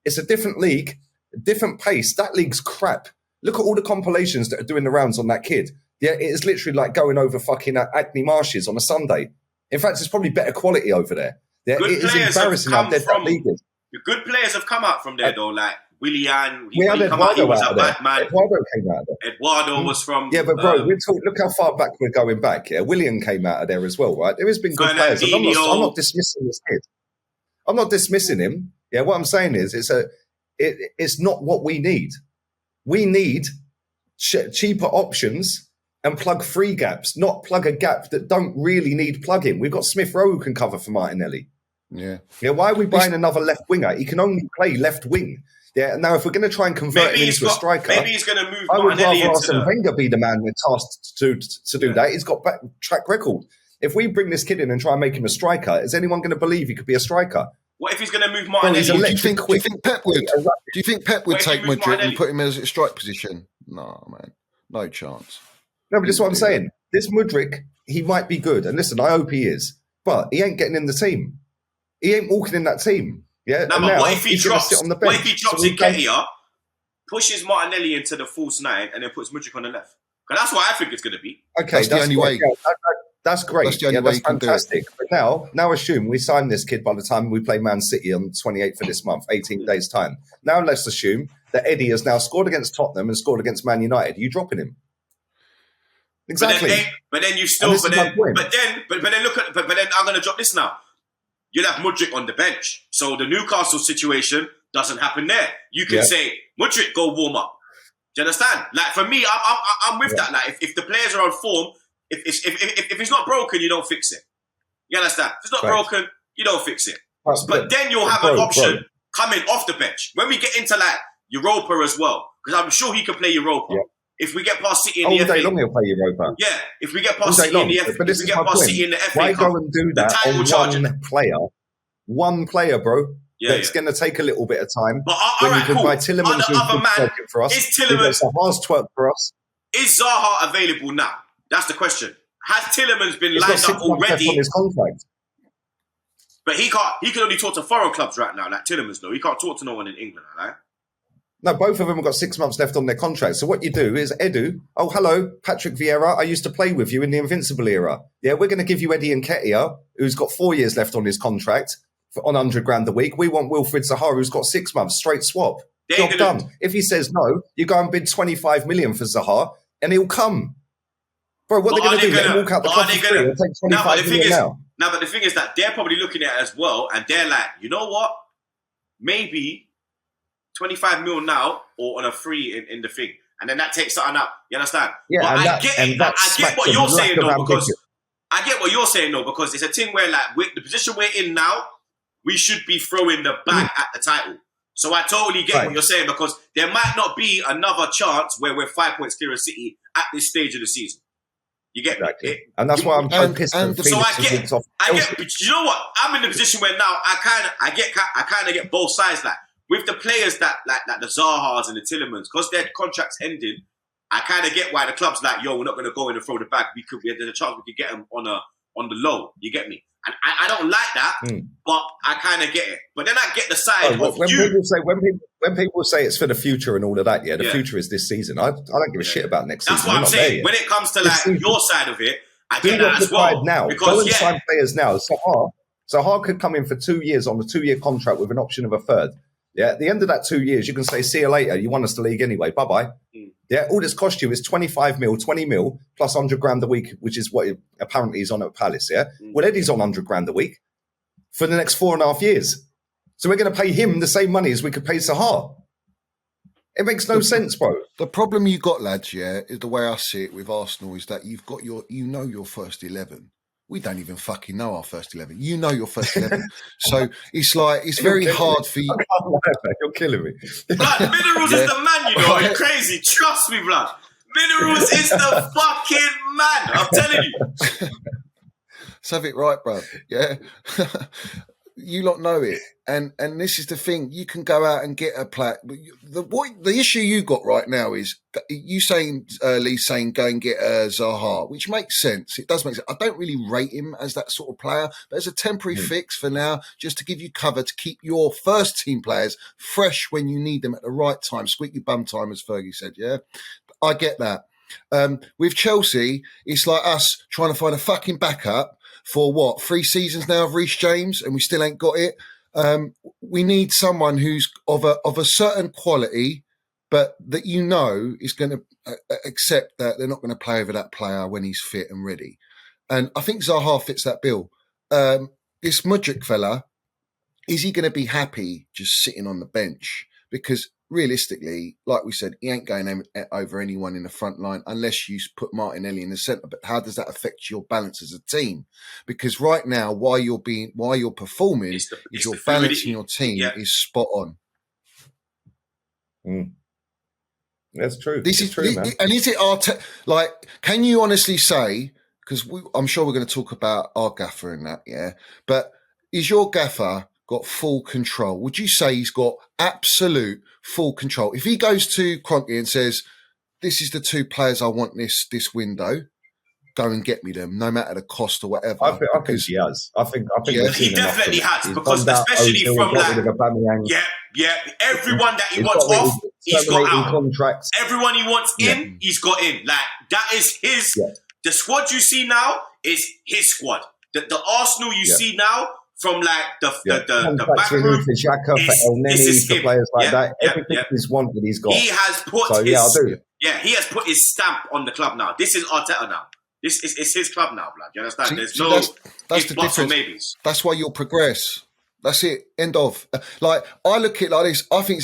It's a different league. Different pace. That league's crap. Look at all the compilations that are doing the rounds on that kid. Yeah, it is literally like going over fucking Acne Marshes on a Sunday. In fact, it's probably better quality over there. Yeah, it is embarrassing how dead that league is. The good players have come out from there, though, like Willian. He was a bad man. Eduardo came out of there. Eduardo was from... Yeah, but bro, look how far back we're going back. Yeah, Willian came out of there as well, right? There has been good players. I'm not dismissing this kid. I'm not dismissing him. Yeah, what I'm saying is it's not what we need. We need cheaper options and plug free gaps, not plug a gap that don't really need plugging. We've got Smith Rowe who can cover for Martinelli. Yeah. Yeah, why are we buying another left winger? He can only play left wing. Yeah, now if we're going to try and convert him into a striker, maybe he's going to move I would Martinelli rather into Arsene Wenger be the man with tasked to do that. He's got track record. If we bring this kid in and try and make him a striker, is anyone going to believe he could be a striker? What if he's going to move Martinelli? Well, do you think Pep would? Do you think Pep would take Mudryk and put him as a strike position? No, man, no chance. No, but that's what I'm saying. This Mudryk, he might be good, and listen, I hope he is, but he ain't getting in the team. He ain't walking in that team. Yeah. No, but what if he drops? Sit on the bench. What if he drops Nketiah, pushes Martinelli into the false 9, and then puts Mudryk on the left? Because that's what I think it's going to be. Okay, that's the only way. That's great. That's the only way that's fantastic. But now assume we sign this kid by the time we play Man City on the 28th of this month, 18 days' time. Now let's assume that Eddie has now scored against Tottenham and scored against Man United. Are you dropping him? Exactly. But then you still. But then look at. But then I'm going to drop this now. You'll have Mudryk on the bench, so the Newcastle situation doesn't happen there. You can say Mudryk, go warm up. Do you understand? Like for me, I'm with that. Like if the players are on form. If it's not broken, you don't fix it. You understand? If it's not broken, you don't fix it. But then you'll have an option coming off the bench. When we get into like Europa as well, because I'm sure he can play Europa. Yeah. If we get past City in the FA. All day long he'll play Europa. Yeah, if we get past City in the FA. But this is my point. Why go and do that on one player, bro? Yeah, that's going to take a little bit of time. But all right, cool. Buy Tielemans other man, for us. Is Tielemans twerk for us? Is Zaha available now? That's the question. Has Tielemans been lined up already? On his contract. But he can't. He can only talk to foreign clubs right now, like Tielemans. Though he can't talk to no one in England, right? No, both of them have got 6 months left on their contract. So what you do is Edu. Oh, hello, Patrick Vieira. I used to play with you in the Invincible era. Yeah, we're going to give you Eddie Nketiah, who's got 4 years left on his contract on $100,000 a week. We want Wilfried Zaha, who's got 6 months. Straight swap. Job done. If he says no, you go and bid 25 million for Zaha, and he'll come. Bro, what are they going to do? Let him walk out the club for free and take 25 million now? No, but the thing is that they're probably looking at it as well, and they're like, you know what? Maybe 25 mil now or on a free in the thing. And then that takes something up. You understand? Yeah, but I get what you're saying though, because I get what you're saying though, because it's a thing where like the position we're in now, we should be throwing the bag at the title. So I totally get what you're saying, because there might not be another chance where we're 5 points clear of City at this stage of the season. You get me? And that's why I'm pissed. So I get. But you know what? I'm in the position where now I kind of get both sides. Like with the players that like the Zahas and the Tielemans, because their contracts ending. I kind of get why the club's like, yo, we're not going to go in and throw the bag. There's a chance we could get them on the low. You get me? And I don't like that, but I kind of get it. But then I get the side of when people say it's for the future and all of that, the future is this season. I don't give a shit about next season. That's what I'm saying. When it comes to like your side of it, I get that as well. Now. Go and sign players now. Zaha could come in for 2 years on a 2-year contract with an option of a third. Yeah, at the end of that 2 years, you can say, see you later. You won us the league anyway. Bye-bye. Yeah, all this cost you is 25 mil, 20 mil, plus 100 grand a week, which is what apparently he's on at Palace, yeah? Well, Eddie's on 100 grand a week for the next 4.5 years. So we're going to pay him the same money as we could pay Zaha. It makes no sense, bro. The problem you got, lads, is the way I see it with Arsenal is that you've got your first 11. We don't even fucking know our first 11. You know your first 11. So it's like, it's very hard for you. You're killing me. Blood, Minerals is the man, you know. You're crazy. Trust me, blood. Minerals is the fucking man. I'm telling you. Let's have it right, bro. Yeah. You lot know it. And this is the thing. You can go out and get a plaque. The issue you got right now is you saying, Lee saying go and get Zaha, which makes sense. It does make sense. I don't really rate him as that sort of player, but as a temporary fix for now, just to give you cover to keep your first team players fresh when you need them at the right time. Squeaky bum time, as Fergie said, yeah? I get that. With Chelsea, it's like us trying to find a fucking backup for 3 seasons now of Reece James, and we still ain't got it. We need someone who's of a certain quality, but that is going to accept that they're not going to play over that player when he's fit and ready. And I think Zaha fits that bill. This Mudryk fella, is he going to be happy just sitting on the bench? Because realistically, like we said, he ain't going over anyone in the front line unless you put Martinelli in the centre. But how does that affect your balance as a team? Because right now, while you're performing, It's your the balance fluidity. in your team Yeah. is spot on. That's true. This it's is true, man. And is it like? Can you honestly say? Because I'm sure we're going to talk about our gaffer in that, yeah. But is your gaffer got full control? Would you say he's got absolute full control? If he goes to Kroenke and says, "This is the two players I want this window. Go and get me them, no matter the cost or whatever." I think he has. I think Yeah. we've seen He enough definitely of it. has, He's because bombed out especially Ozil, from got like, rid of Aubameyang. yeah, everyone that he He's wants got rid of off, he's got terminating out. contracts. Everyone he wants Yeah. in, he's got in. Like, that is his. Yeah. The squad you see now is his squad. The Arsenal you Yeah. see now, from like the Contracts back room, renewed for Xhaka, for El this Neni, is for him. players like that. Yeah, Everything yeah. he's wanted, he's got. He has put So, his yeah, I do. Yeah, he has put his stamp on the club now. This is Arteta now. This is it's his club now, blood. You understand? There's no that's if, the buts, or difference. maybes. That's why you'll progress. That's it. End of. Like, I look at it like this. I think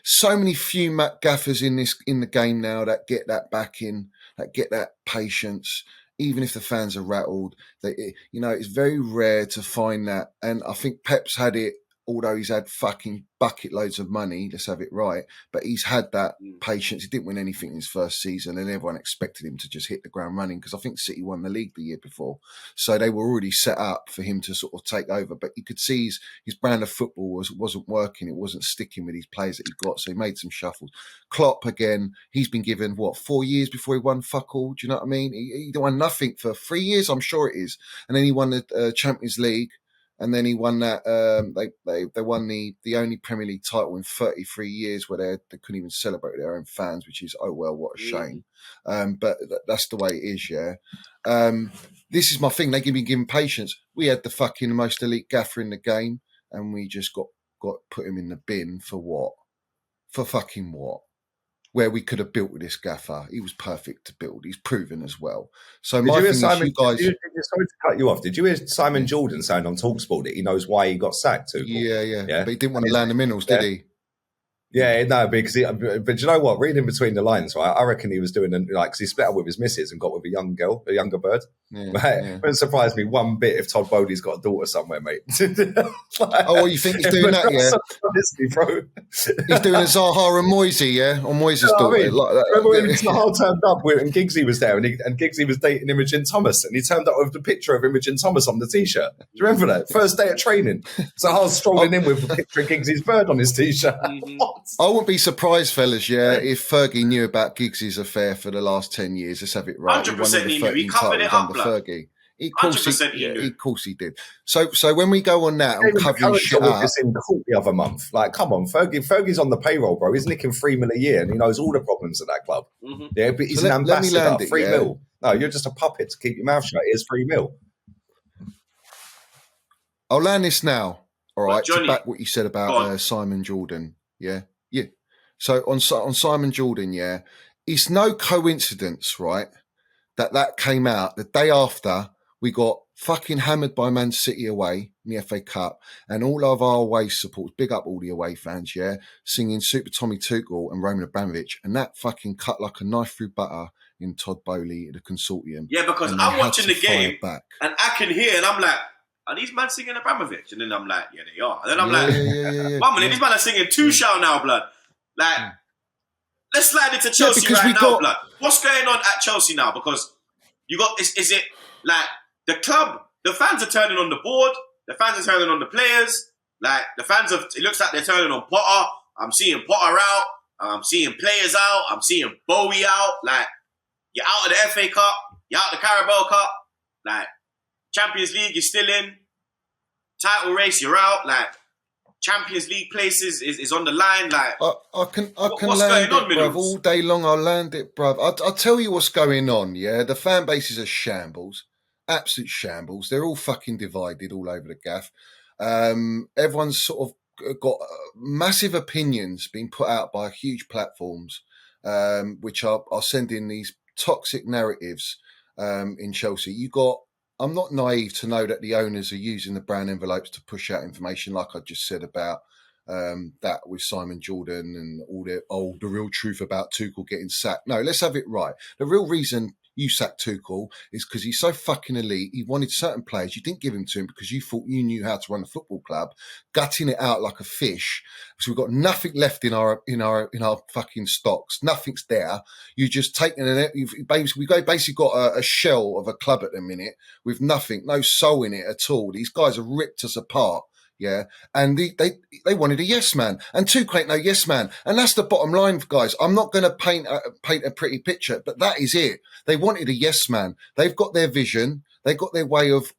so many few gaffers in the game now that get that backing, that get that patience. Even if the fans are rattled, it's very rare to find that. And I think Pep's had it, although he's had fucking bucket loads of money. Let's have it right. But he's had that patience. He didn't win anything in his first season, and everyone expected him to just hit the ground running, because I think City won the league the year before. So they were already set up for him to sort of take over. But you could see his brand of football wasn't working. It wasn't sticking with these players that he got. So he made some shuffles. Klopp, again, he's been given, 4 years before he won fuck all? Do you know what I mean? He won nothing for 3 years, I'm sure it is. And then he won the Champions League. And then he won that. They won the only Premier League title in 33 years, where they couldn't even celebrate their own fans, which is, oh well, what a shame. But that's the way it is. Yeah. This is my thing. They can be given patience. We had the fucking most elite gaffer in the game, and we just got put him in the bin for what? For fucking what? Where we could have built with this gaffer. He was perfect to build. He's proven as well. So my thing is, you guys... sorry to cut you off. Did you hear Simon Jordan saying on TalkSport that he knows why he got sacked too? Yeah. But he didn't want to land the minerals, did he? Yeah, no, because but you know what? Reading between the lines, right? I reckon he was doing because he split up with his missus and got with a younger bird. Yeah, right? yeah. It wouldn't surprise me one bit if Todd Bowley's got a daughter somewhere, mate. Oh, you think he's doing that? Yeah, honestly, bro. He's doing a Zaha and Moisey, yeah, on Moisey's daughter. I mean? Like that. Remember when Zaha turned up and Giggsy was there, and Giggsy was dating Imogen Thomas, and he turned up with the picture of Imogen Thomas on the t-shirt. Do you remember that? First day at training, Zaha's strolling in with a picture of Giggsy's bird on his t-shirt. I wouldn't be surprised, fellas, if Fergie knew about Giggsy's affair for the last 10 years. Let's have it right. 100% he knew. He covered it up, Fergie. Of course he did. So when we go on that and covering shit up, this in court the other month. Like, come on, Fergie's on the payroll, bro. He's nicking $3 million a year, and he knows all the problems at that club. Yeah, but he's an ambassador. $3 million. No, you're just a puppet to keep your mouth shut. Here's $3 million. I'll land this now. All right, Johnny, to back what you said about Simon Jordan. Yeah. So on Simon Jordan, yeah, it's no coincidence, right, that came out the day after we got fucking hammered by Man City away in the FA Cup, and all of our away supports, big up all the away fans, yeah, singing Super Tommy Tuchel and Roman Abramovich, and that fucking cut like a knife through butter in Todd Bowley, the consortium. Yeah, because I'm watching the game and I can hear, and I'm like, are these man singing Abramovich? And then I'm like, yeah, they are. And then I'm one minute, these man are singing Tuchel now, blood. Like, let's slide into Chelsea now, blood. What's going on at Chelsea now? Because you got, is it like the club, the fans are turning on the board, the fans are turning on the players, like the fans it looks like they're turning on Potter. I'm seeing Potter out, I'm seeing players out, I'm seeing Bowie out. Like, you're out of the FA Cup, you're out of the Carabao Cup, like, Champions League, you're still in. Title race, you're out. Like, Champions League places is on the line. Like, I can what's land going on, it, bruv. All day long, I'll land it, bruv. I'll tell you what's going on, yeah? The fan base is a shambles. Absolute shambles. They're all fucking divided all over the gaff. Everyone's sort of got massive opinions being put out by huge platforms, which are sending these toxic narratives in Chelsea. You got I'm not naive to know that the owners are using the brown envelopes to push out information, like I just said about that with Simon Jordan and all the real truth about Tuchel getting sacked. No, let's have it right. The real reason you sacked Tuchel is because he's so fucking elite. He wanted certain players. You didn't give him to him because you thought you knew how to run a football club, gutting it out like a fish. So we've got nothing left in our fucking stocks. Nothing's there. You just taken it. We basically got a shell of a club at the minute with nothing, no soul in it at all. These guys have ripped us apart. Yeah, and they wanted a yes man, and Tuchel ain't no yes man, and that's the bottom line, guys. I'm not going to paint a pretty picture, but that is it. They wanted a yes man. They've got their vision. They've got their way of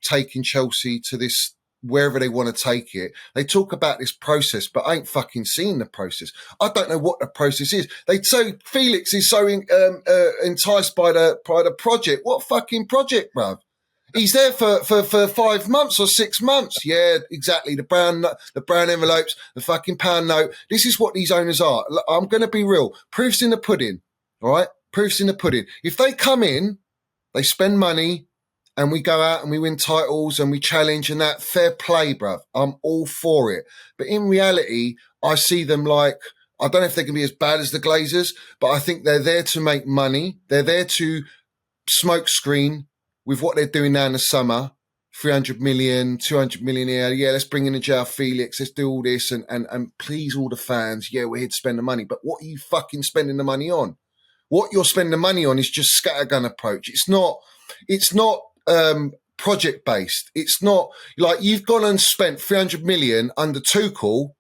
taking Chelsea to this wherever they want to take it. They talk about this process, but I ain't fucking seen the process. I don't know what the process is. They say Felix is so enticed by the project. What fucking project, bruv? He's there for 5 months or 6 months. Yeah, exactly. The brown envelopes, the fucking pound note. This is what these owners are. I'm going to be real. Proof's in the pudding. All right? Proof's in the pudding. If they come in, they spend money, and we go out and we win titles and we challenge and that, fair play, bruv. I'm all for it. But in reality, I see them like, I don't know if they can be as bad as the Glazers, but I think they're there to make money. They're there to smoke screen with what they're doing now in the summer, 300 million, 200 million here. Yeah, let's bring in the João Felix. Let's do all this and please all the fans. Yeah, we're here to spend the money. But what are you fucking spending the money on? What you're spending the money on is just scattergun approach. It's not project based. It's not like you've gone and spent 300 million under Tuchel.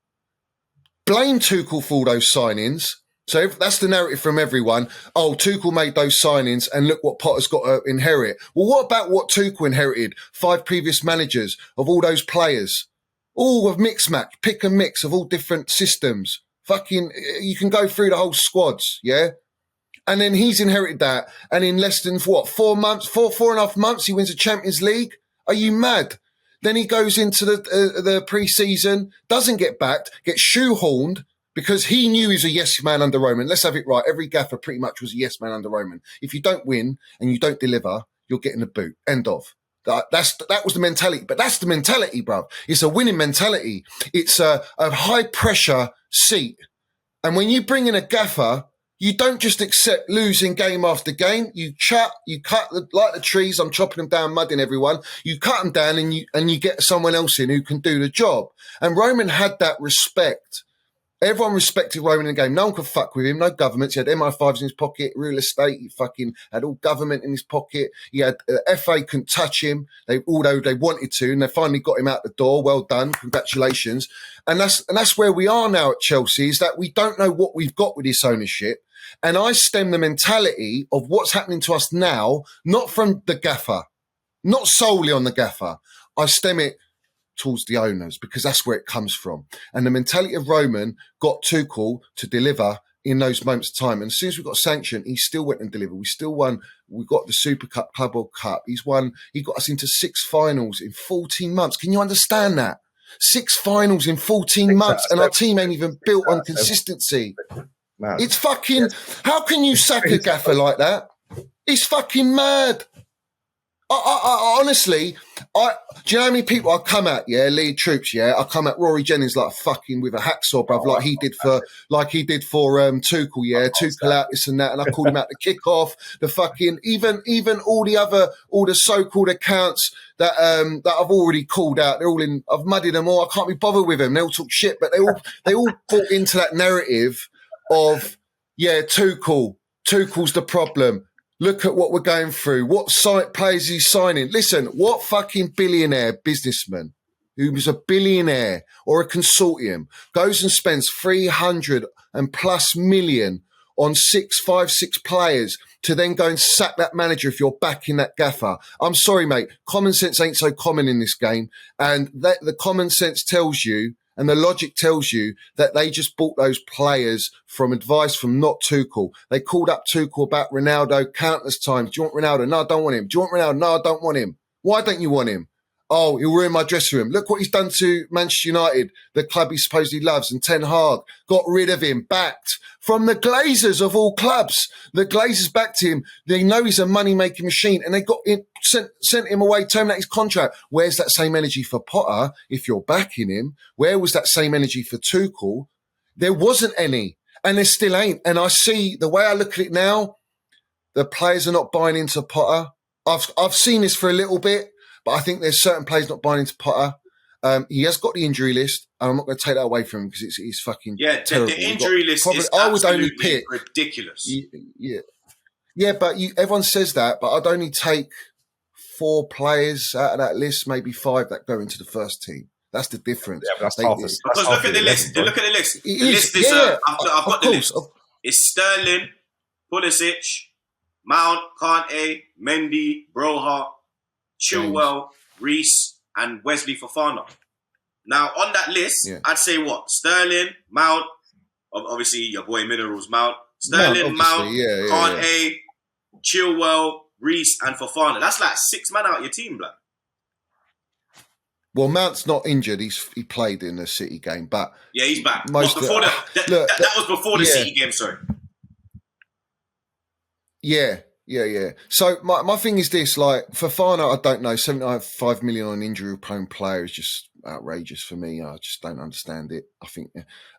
Blame Tuchel for all those signings. So that's the narrative from everyone. Oh, Tuchel made those signings and look what Potter's got to inherit. Well, what about what Tuchel inherited? 5 previous managers of all those players. All of mix match, pick and mix of all different systems. Fucking, you can go through the whole squads, yeah? And then he's inherited that. And in less than, 4 months, 4.5 months, he wins the Champions League. Are you mad? Then he goes into the pre-season, doesn't get backed, gets shoehorned, because he knew he's a yes man under Roman. Let's have it right. Every gaffer pretty much was a yes man under Roman. If you don't win and you don't deliver, you're getting a boot. End of. That was the mentality. But that's the mentality, bruv. It's a winning mentality. It's a high pressure seat. And when you bring in a gaffer, you don't just accept losing game after game. You cut like the trees. I'm chopping them down, mudding everyone. You cut them down and you get someone else in who can do the job. And Roman had that respect. Everyone respected Roman in the game. No one could fuck with him. No governments. He had MI5s in his pocket, real estate. He fucking had all government in his pocket. He had FA couldn't touch him. Although they wanted to, and they finally got him out the door. Well done. Congratulations. And that's where we are now at Chelsea, is that we don't know what we've got with this ownership. And I stem the mentality of what's happening to us now, not from the gaffer, not solely on the gaffer. I stem it towards the owners, because that's where it comes from. And the mentality of Roman got Tuchel to deliver in those moments of time. And as soon as we got sanctioned, he still went and delivered. We still won. We got the Super Cup, Club World Cup. He got us into 6 finals in 14 months. Can you understand that? 6 finals in 14 months, and our team ain't even built on consistency. Mad. It's fucking, how can you sack a gaffer like that? It's fucking mad. I honestly, do you know how many people I come at? Yeah, lead Troopz. Yeah, I come at Rory Jennings like fucking with a hacksaw, bruv, like he did for Tuchel. Yeah, Tuchel out this and that, and I called him out the kickoff. The fucking even all the so-called accounts that I've already called out. They're all in. I've muddied them all. I can't be bothered with them. They all talk shit, but they all bought into that narrative of Tuchel's the problem. Look at what we're going through. What players he's signing. Listen, what fucking billionaire businessman who's a billionaire or a consortium goes and spends 300 and plus million on 6 players to then go and sack that manager if you're backing that gaffer? I'm sorry, mate. Common sense ain't so common in this game. And the common sense tells you, and the logic tells you, that they just bought those players from advice from not Tuchel. They called up Tuchel about Ronaldo countless times. Do you want Ronaldo? No, I don't want him. Do you want Ronaldo? No, I don't want him. Why don't you want him? Oh, he'll ruin my dressing room. Look what he's done to Manchester United, the club he supposedly loves, and Ten Hag got rid of him, backed from the Glazers of all clubs. The Glazers backed him. They know he's a money-making machine, and they got him, sent him away, terminated his contract. Where's that same energy for Potter if you're backing him? Where was that same energy for Tuchel? There wasn't any, and there still ain't. And I see, the way I look at it now, the players are not buying into Potter. I've seen this for a little bit, but I think there's certain players not buying into Potter. He has got the injury list, and I'm not going to take that away from him because it's fucking terrible. The injury list is I would only absolutely pick ridiculous. Yeah, but everyone says that, but I'd only take 4 players out of that list, maybe 5 that go into the first team. That's the difference. Yeah, but that's Because look at the list. Look at the list. The list is. I've got the list. It's Sterling, Pulisic, Mount, Kante, Mendy, Broha, Chilwell, Reece, and Wesley Fofana. Now, on that list, I'd say what? Sterling, Mount, obviously your boy Minerals, Mount. Sterling, Mount, Kante, Chilwell, Reece, and Fofana. That's like 6 men out of your team, blood. Well, Mount's not injured. He played in the City game, but yeah, he's back. That was before the City game. Sorry. Yeah. So my thing is this: like Fofana, I don't know. 75 million on an injury-prone player is just outrageous for me. I just don't understand it. I think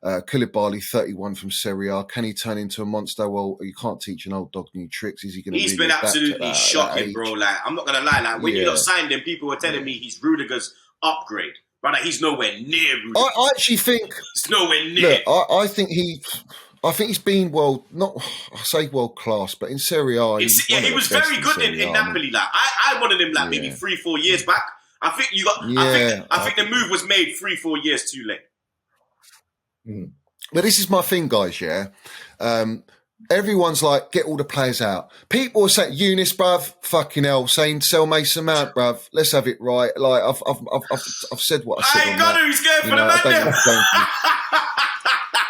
Koulibaly, 31 from Serie A, can he turn into a monster? Well, you can't teach an old dog new tricks. Is he going to? He's been absolutely shocking, bro. Like I'm not gonna lie. Like when you got signed him, people were telling me he's Rudiger's upgrade. Brother, he's nowhere near Rudiger. I actually think he's nowhere near. Look, I think he's been I say world class, but in Serie A, he was very good in Napoli. Like I wanted him like maybe 3-4 years back. I think you got. I think the move was made 3-4 years too late. Mm. But this is my thing, guys. Yeah, everyone's like, get all the players out. People are saying, Eunice, bruv, fucking hell, saying sell Mason Mount, bruv. Let's have it right. Like I've said what I said. I ain't got who's going for the man.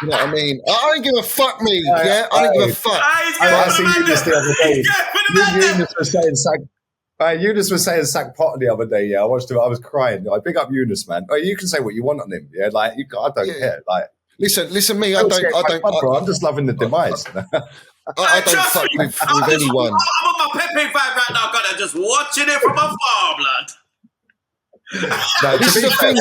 You know what I mean? I don't give a fuck, me. I don't give a fuck. I see Eunice the other day. Eunice was saying sack Potter the other day. Yeah, I watched him. I was crying. I big up Eunice, man. Oh, you can say what you want on him. Yeah, like I don't care. Like, listen, me. I'm just loving the demise. I don't fuck with anyone. I'm on my Pepe vibe right now. God, I'm just watching it from afar, blood. No, this is the thing,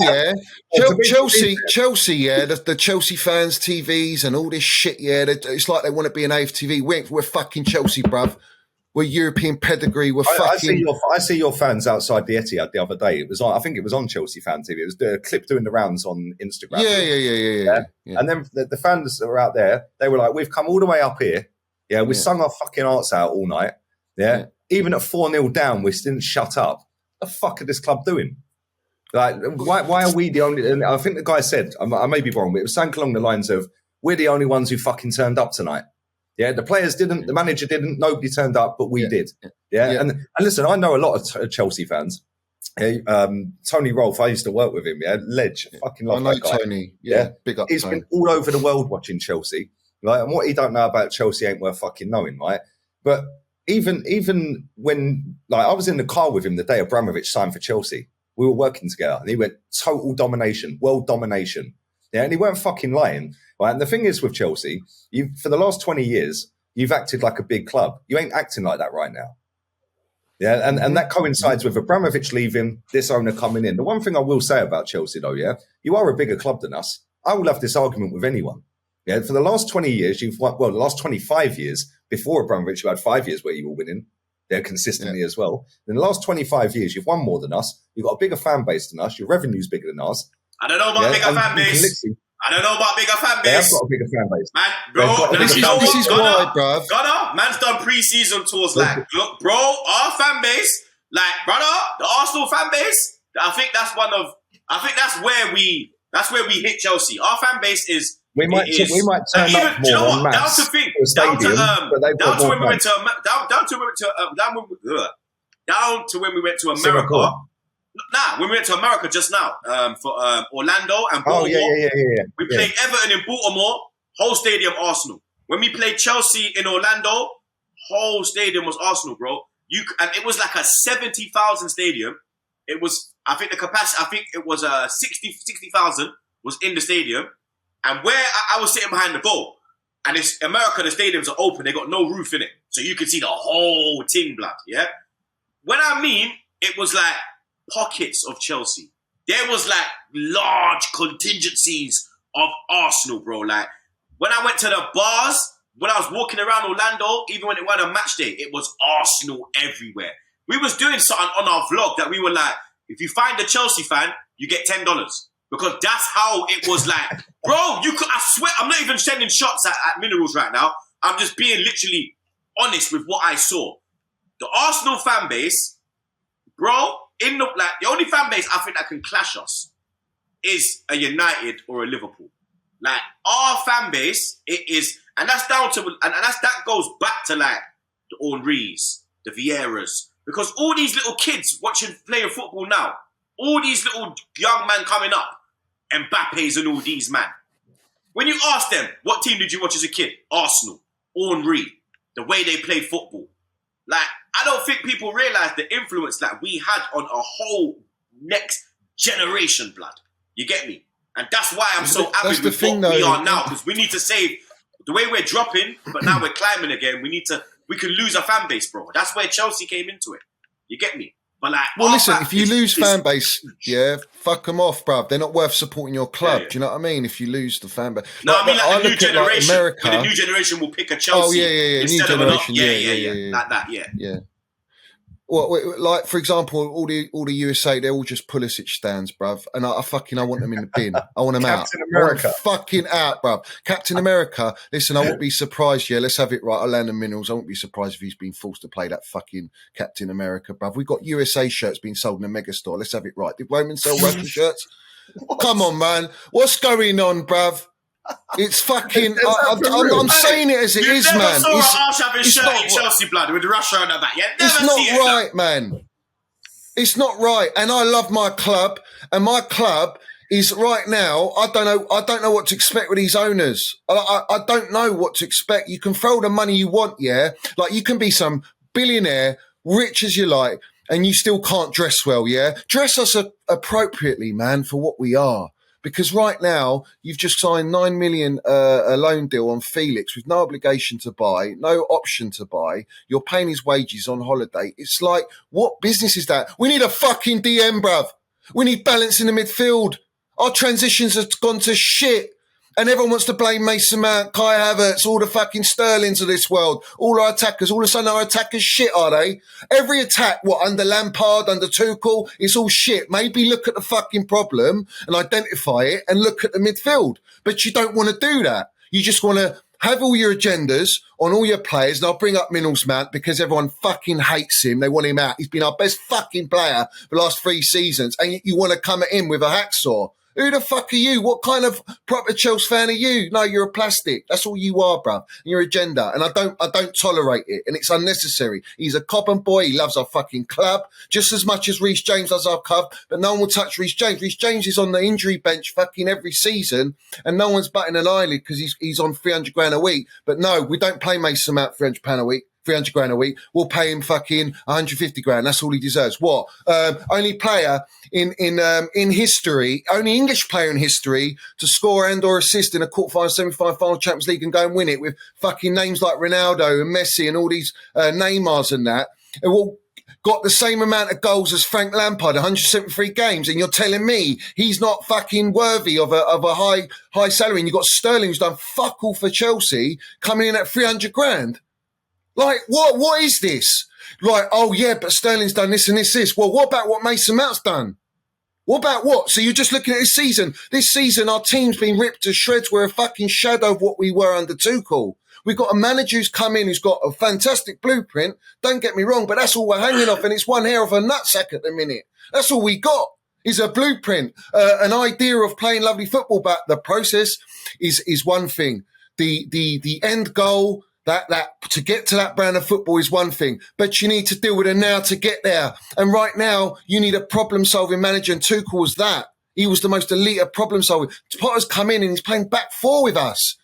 Chelsea, the Chelsea fans' TVs and all this shit, it's like they want to be an AFTV. We're fucking Chelsea, bruv. We're European pedigree. We're fucking. I see your fans outside the Etihad the other day. It was I think it was on Chelsea fan TV. It was the clip doing the rounds on Instagram. Yeah. And then the fans that were out there, they were like, "We've come all the way up here. Yeah, we sung our fucking hearts out all night. Yeah, even at 4-0 down, we didn't shut up. What the fuck are this club doing? Like, why are we the only? And I think the guy said, I may be wrong, but it was something along the lines of, "We're the only ones who fucking turned up tonight." Yeah, the players didn't, the manager didn't, nobody turned up, but we did. Yeah. And listen, I know a lot of Chelsea fans. Tony Rolfe, I used to work with him. Yeah, Ledge, fucking love that guy. Tony. Yeah, big up. He's been all over the world watching Chelsea. Right, and what he don't know about Chelsea ain't worth fucking knowing, right? But even when, like, I was in the car with him the day Abramovich signed for Chelsea. We were working together, and he went total domination, world domination. Yeah, and he weren't fucking lying. Right? And the thing is with Chelsea, for the last 20 years, you've acted like a big club. You ain't acting like that right now. Yeah, and that coincides with Abramovich leaving, this owner coming in. The one thing I will say about Chelsea, though, you are a bigger club than us. I will have this argument with anyone. Yeah, for the last 20 years, you've won, well, the last 25 years, before Abramovich, you had 5 years where you were winning. Consistently as well. In the last 25 years, you've won more than us. You've got a bigger fan base than us. Your revenue's bigger than ours. I don't know about bigger fan base. I don't know about bigger fan base. They have got a bigger fan base. Man, bro, this is why, bruv. Brother, man's done pre-season tours. Like, look, bro, our fan base, like, brother, the Arsenal fan base, I think that's where we hit Chelsea. Our fan base is. We might turn up more on mass. Down to when we went to America. When we went to America just now for Orlando and Baltimore. We played Everton in Baltimore, whole stadium Arsenal. When we played Chelsea in Orlando, whole stadium was Arsenal, bro. And it was like a 70,000 stadium. it was, I think the capacity, I think it was 60,000 was in the stadium. And where I was sitting behind the goal, and it's America, the stadiums are open, they got no roof in it. So you can see the whole thing, blood, yeah? When I mean, it was like pockets of Chelsea. There was like large contingencies of Arsenal, bro. Like, when I went to the bars, when I was walking around Orlando, even when it was a match day, it was Arsenal everywhere. We was doing something on our vlog that we were like, if you find a Chelsea fan, you get $10. Because that's how it was like. Bro, you could, I swear, I'm not even sending shots at Minerals right now. I'm just being literally honest with what I saw. The Arsenal fan base, bro, the only fan base I think that can clash us is a United or a Liverpool. Like, our fan base, it is, and that's down to, and that goes back to like the Henrys, the Vieiras, because all these little kids playing football now, all these little young men coming up, Mbappe's and all these man. When you ask them, what team did you watch as a kid? Arsenal, Henry, the way they play football. Like, I don't think people realise the influence that we had on a whole next generation, blood. You get me? And that's why I'm so happy with what we are now, because we need to save the way we're dropping, but now we're climbing again. We can lose our fan base, bro. That's where Chelsea came into it. You get me? But like, well, listen, if you lose fan base, yeah, fuck them off, bruv. They're not worth supporting your club. Yeah. Do you know what I mean? If you lose the fan base. No, I mean like the new generation. America, the new generation will pick a Chelsea. Oh, yeah. New generation. Yeah. Like that, yeah. Yeah. Well, like, for example, all the USA, they're all just Pulisic stands, bruv. And I want them in the bin. I want them out. Captain America. I want them fucking out, bruv. Captain America, listen, I won't be surprised, yeah, let's have it right. Orlando Minerals, I won't be surprised if he's been forced to play that fucking Captain America, bruv. We've got USA shirts being sold in a mega store. Let's have it right. Did Roman sell Russian shirts? Come on, man. What's going on, bruv? It's fucking. I'm saying it as it is, man. Never saw an arse having shirt in Chelsea blood with Russia on the back. It's not right, man. It's not right. And I love my club, and my club is right now. I don't know what to expect with these owners. I don't know what to expect. You can throw the money you want, yeah. Like, you can be some billionaire, rich as you like, and you still can't dress well, yeah. Dress us appropriately, man, for what we are. Because right now, you've just signed $9 million a loan deal on Felix with no obligation to buy, no option to buy. You're paying his wages on holiday. It's like, what business is that? We need a fucking DM, bruv. We need balance in the midfield. Our transitions have gone to shit. And everyone wants to blame Mason Mount, Kai Havertz, all the fucking Sterlings of this world, all our attackers. All of a sudden, our attackers shit, are they? Every attack, under Lampard, under Tuchel, it's all shit. Maybe look at the fucking problem and identify it and look at the midfield. But you don't want to do that. You just want to have all your agendas on all your players. And I'll bring up Minerals Mount because everyone fucking hates him. They want him out. He's been our best fucking player for the last 3 seasons. And you want to come at him with a hacksaw. Who the fuck are you? What kind of proper Chelsea fan are you? No, you're a plastic. That's all you are, bruv. And your agenda. And I don't tolerate it. And it's unnecessary. He's a Cobham boy. He loves our fucking club just as much as Reece James loves our club. But no one will touch Reece James. Reece James is on the injury bench fucking every season. And no one's batting an eyelid because he's on 300 grand a week. But no, we don't pay Mason Mount 300 pound a week. 300 grand a week. We'll pay him fucking 150 grand. That's all he deserves. What? Only player in history, only English player in history to score and or assist in a quarterfinal, semi-final, final Champions League and go and win it with fucking names like Ronaldo and Messi and all these Neymars and that. And well, got the same amount of goals as Frank Lampard, 173 games, and you're telling me he's not fucking worthy of a high salary. And you've got Sterling, who's done fuck all for Chelsea, coming in at 300 grand. Like, what is this? Like, oh yeah, but Sterling's done this and this. Well, what about what Mason Mount's done? What about what? So you're just looking at this season. This season, our team's been ripped to shreds. We're a fucking shadow of what we were under Tuchel. We've got a manager who's come in who's got a fantastic blueprint. Don't get me wrong, but that's all we're hanging off, and it's one hair of a nutsack at the minute. That's all we got is a blueprint, an idea of playing lovely football. But the process is one thing. The end goal. That to get to that brand of football is one thing, but you need to deal with it now to get there. And right now, you need a problem-solving manager, and Tuchel was that. He was the most elite of problem-solving. Potter's come in and he's playing back four with us.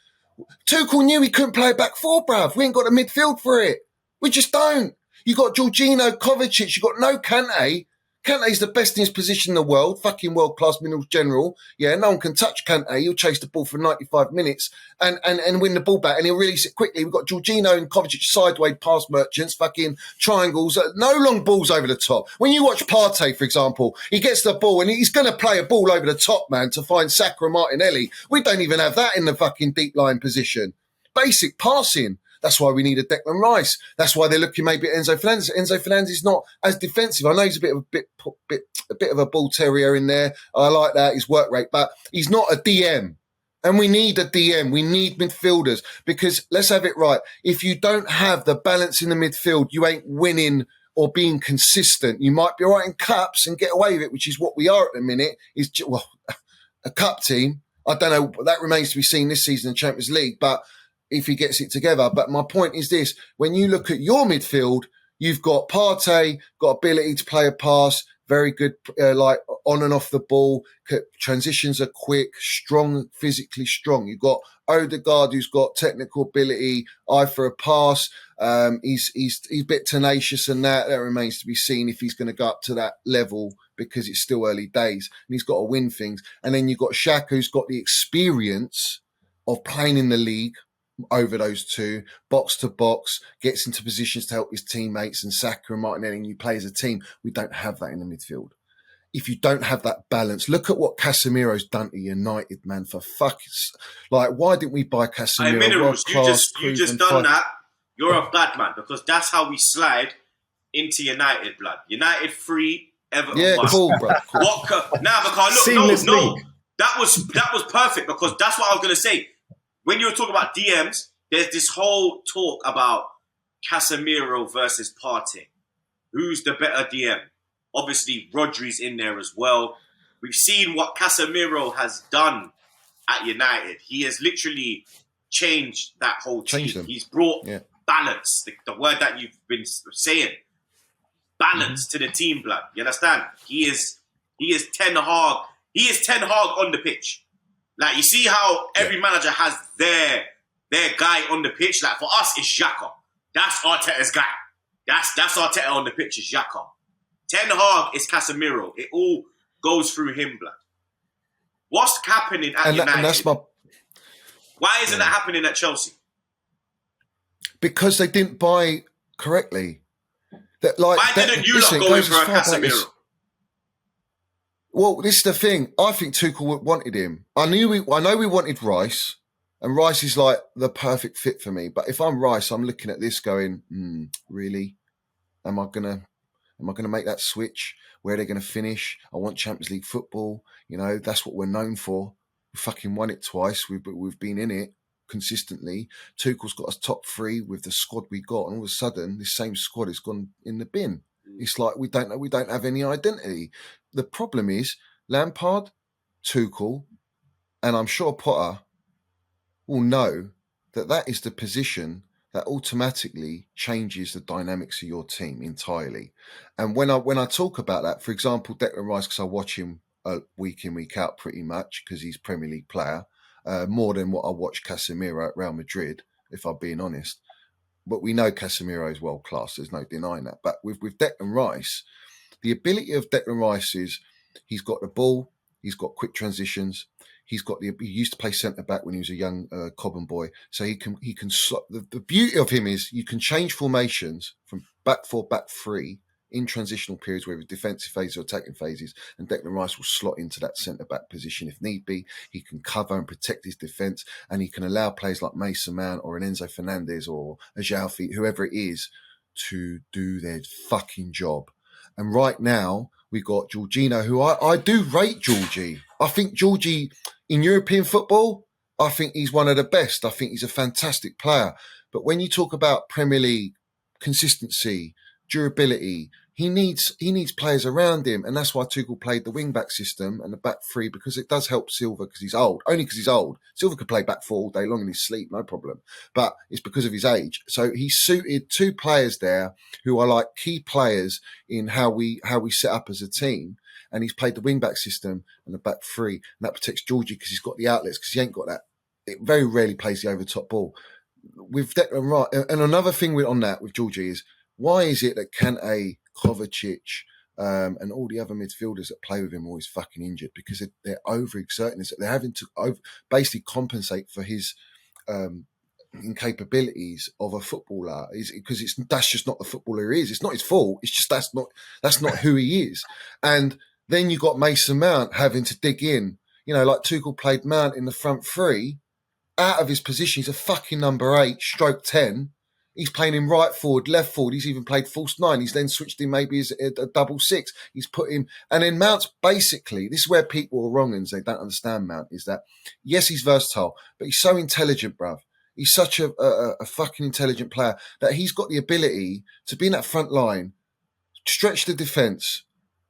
Tuchel knew he couldn't play back four, bruv. We ain't got the midfield for it. We just don't. You got Jorginho, Kovacic, you got no Kante. Kante's the best in his position in the world, fucking world-class minerals general. Yeah, no one can touch Kante. He'll chase the ball for 95 minutes and win the ball back, and he'll release it quickly. We've got Jorginho and Kovacic sideways pass merchants, fucking triangles, no long balls over the top. When you watch Partey, for example, he gets the ball and he's going to play a ball over the top, man, to find Saka and Martinelli. We don't even have that in the fucking deep line position. Basic passing. That's why we need a Declan Rice. That's why they're looking maybe at Enzo Fernandez. Enzo Fernandez is not as defensive. I know he's a bit of a bull terrier in there. I like that, his work rate, but he's not a DM. And we need a DM. We need midfielders because let's have it right. If you don't have the balance in the midfield, you ain't winning or being consistent. You might be all right in cups and get away with it, which is what we are at the minute. Is a cup team. I don't know. That remains to be seen this season in Champions League, but if he gets it together. But my point is this, when you look at your midfield, you've got Partey, got ability to play a pass, very good, like on and off the ball. Transitions are quick, strong, physically strong. You've got Odegaard, who's got technical ability, eye for a pass. He's a bit tenacious and that remains to be seen if he's going to go up to that level because it's still early days and he's got to win things. And then you've got Xhaka, who's got the experience of playing in the league, over those two, box to box, gets into positions to help his teammates and Saka and Martinelli, and you play as a team. We don't have that in the midfield. If you don't have that balance, look at what Casemiro's done to United, man, for fuck's... Like, why didn't we buy Casemiro? Hey, Minerals, you just done that. You're a bad man because that's how we slide into United, blood. United 3, Everton 1. Yeah, cool, bro. Cool. Because look, no. That was perfect because that's what I was going to say. When you were talking about DMs, there's this whole talk about Casemiro versus Partey. Who's the better DM? Obviously, Rodri's in there as well. We've seen what Casemiro has done at United. He has literally changed that whole team. He's brought balance, the word that you've been saying. Balance to the team, blood. You understand? He is Ten Hag. He is Ten Hag on the pitch. Like, you see how every manager has their guy on the pitch? Like, for us, it's Xhaka. That's Arteta's guy. That's Arteta on the pitch, is Xhaka. Ten Hag is Casemiro. It all goes through him, blood. What's happening at United? Why isn't that happening at Chelsea? Because they didn't buy correctly. Why didn't you not go in for a Casemiro? Well, this is the thing. I think Tuchel wanted him. I know we wanted Rice, and Rice is like the perfect fit for me. But if I'm Rice, I'm looking at this going, really? Am I gonna make that switch? Where are they gonna finish? I want Champions League football. You know, that's what we're known for. We fucking won it twice. We've been in it consistently. Tuchel's got us top 3 with the squad we got, and all of a sudden, this same squad has gone in the bin. It's like we don't have any identity. The problem is Lampard, Tuchel, and I'm sure Potter will know that is the position that automatically changes the dynamics of your team entirely. And when I talk about that, for example, Declan Rice, because I watch him week in, week out pretty much because he's Premier League player, more than what I watch Casemiro at Real Madrid, if I'm being honest. But we know Casemiro is world class. There's no denying that. But with Declan Rice, the ability of Declan Rice is he's got the ball, he's got quick transitions, he used to play centre back when he was a young Cobham boy, so he can slot. The beauty of him is you can change formations from back 4, back 3 in transitional periods, whether defensive phases or attacking phases, and Declan Rice will slot into that centre-back position if need be. He can cover and protect his defence, and he can allow players like Mason Mount or an Enzo Fernandez or a João Felix, whoever it is, to do their fucking job. And right now, we got Jorginho, who I do rate Georgie. I think Georgie, in European football, I think he's one of the best. I think he's a fantastic player. But when you talk about Premier League consistency, durability, he needs players around him, and that's why Tuchel played the wing-back system and the back 3, because it does help Silva because he's old. Only because he's old. Silva could play back 4 all day long in his sleep, no problem. But it's because of his age. So he suited 2 players there who are like key players in how we set up as a team. And he's played the wing-back system and the back 3, and that protects Georgie because he's got the outlets, because he ain't got that. It very rarely plays the over-top ball. With Declan Rice, and another thing on that with Georgie is, why is it that Kante, Kovacic, and all the other midfielders that play with him are always fucking injured because they're overexerting. They're having to basically compensate for his incapabilities of a footballer, because that's just not the footballer he is. It's not his fault. It's just that's not who he is. And then you got Mason Mount having to dig in. You know, like Tuchel played Mount in the front three out of his position. He's a fucking number 8, stroke 10. He's playing him right forward, left forward. He's even played false 9. He's then switched him maybe as a double 6. He's put him, and then Mount's basically, this is where people are wrong and they don't understand Mount, is that yes, he's versatile, but he's so intelligent, bruv. He's such a fucking intelligent player that he's got the ability to be in that front line, stretch the defence,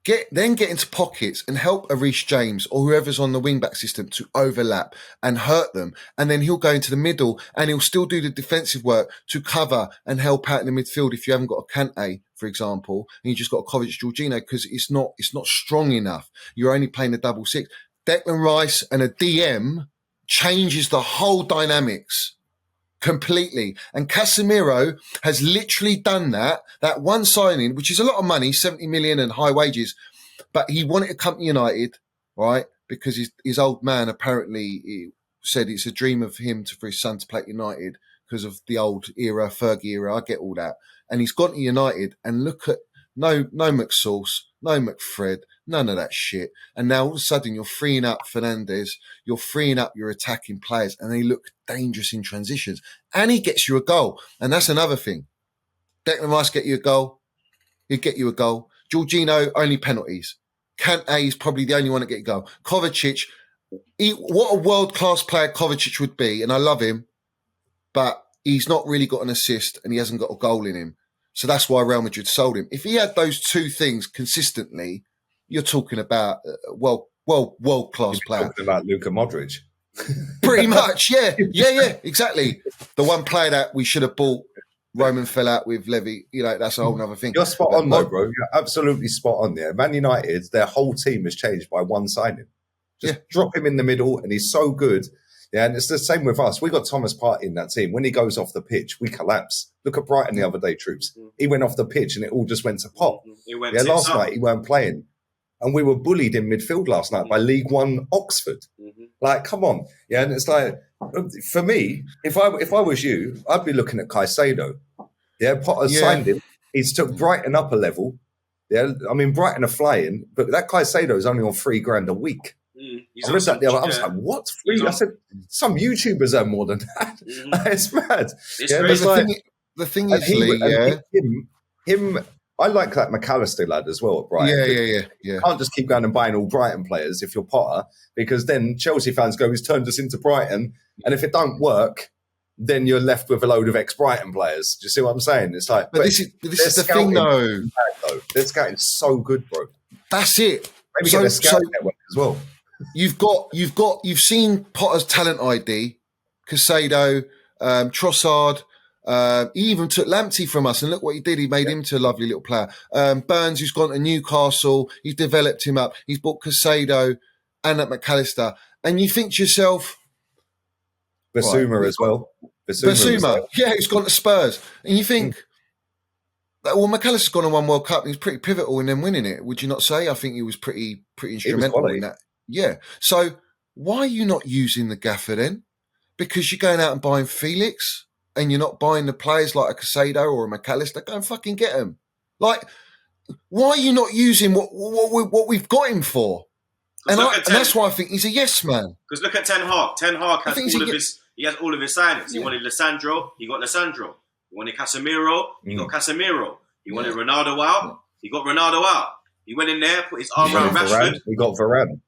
get into pockets and help a Reece James or whoever's on the wing-back system to overlap and hurt them. And then he'll go into the middle and he'll still do the defensive work to cover and help out in the midfield if you haven't got a Kante, for example, and you just got a Kovacic-Jorginho because it's not strong enough. You're only playing a double 6. Declan Rice and a DM changes the whole dynamics completely. And Casemiro has literally done that one signing, which is a lot of money, 70 million and high wages, but he wanted to come to United, right? Because his old man apparently said it's a dream of him for his son to play at United because of the old era, Fergie era. I get all that. And he's gone to United and look at no McSauce, no McFred, none of that shit. And now all of a sudden you're freeing up Fernandes, you're freeing up your attacking players, and they look dangerous in transitions. And he gets you a goal. And that's another thing. Declan Rice get you a goal. He'll get you a goal. Jorginho, only penalties. Kante is probably the only one to get a goal. Kovacic, what a world-class player Kovacic would be, and I love him, but he's not really got an assist and he hasn't got a goal in him. So that's why Real Madrid sold him. If he had those two things consistently, you're talking about a world-class player. Talking about Luka Modric. Pretty much, yeah, exactly. The one player that we should have bought, Roman fell out with Levy. You know, that's a whole other thing. You're spot on, though, bro. You're absolutely spot on there. Man United, their whole team has changed by one signing. Just drop him in the middle, and he's so good. Yeah, and it's the same with us. We got Thomas Partey in that team. When he goes off the pitch, we collapse. Look at Brighton the other day, Troopz. He went off the pitch and it all just went to pot. Last night he weren't playing. And we were bullied in midfield last night by League One Oxford. Like, come on. Yeah, and it's like, for me, if I was you, I'd be looking at Caicedo. Yeah, Potter signed him. He's took Brighton up a level. Yeah, I mean, Brighton are flying, but that Caicedo is only on $3,000 a week. I read that the other. I was like, "What? I said some YouTubers earn more than that. It's mad." The thing is, Lee, him. I like that McAllister lad as well at Brighton. Yeah. You can't just keep going and buying all Brighton players if you're Potter, because then Chelsea fans go, "He's turned us into Brighton," and if it don't work, then you're left with a load of ex-Brighton players. Do you see what I'm saying? It's like, but this is the thing, though. Their scouting so good, bro. That's it. Maybe get a scouting network as well. You've seen Potter's talent ID, Caicedo, Trossard. He even took Lamptey from us, and look what he did. He made him to a lovely little player. Burns, who's gone to Newcastle, he's developed him up. He's bought Caicedo and at McAllister. And you think to yourself, Basuma as well. Basuma, he's gone to Spurs. And you think, well, McAllister's gone and won World Cup. And he's pretty pivotal in them winning it. Would you not say? I think he was pretty instrumental in that. Yeah. So why are you not using the gaffer then? Because you're going out and buying Felix and you're not buying the players like a Caicedo or a McAllister. Go and fucking get them. Like, why are you not using what we've got him for? And that's why I think he's a yes man. Because look at Ten Hag. Ten Hag has he has all of his signings. He wanted Lissandro, he got Lissandro. He wanted Casemiro, he got Casemiro. He wanted Ronaldo out, he got Ronaldo out. He went in there, put his arm around Rashford. He got Varane.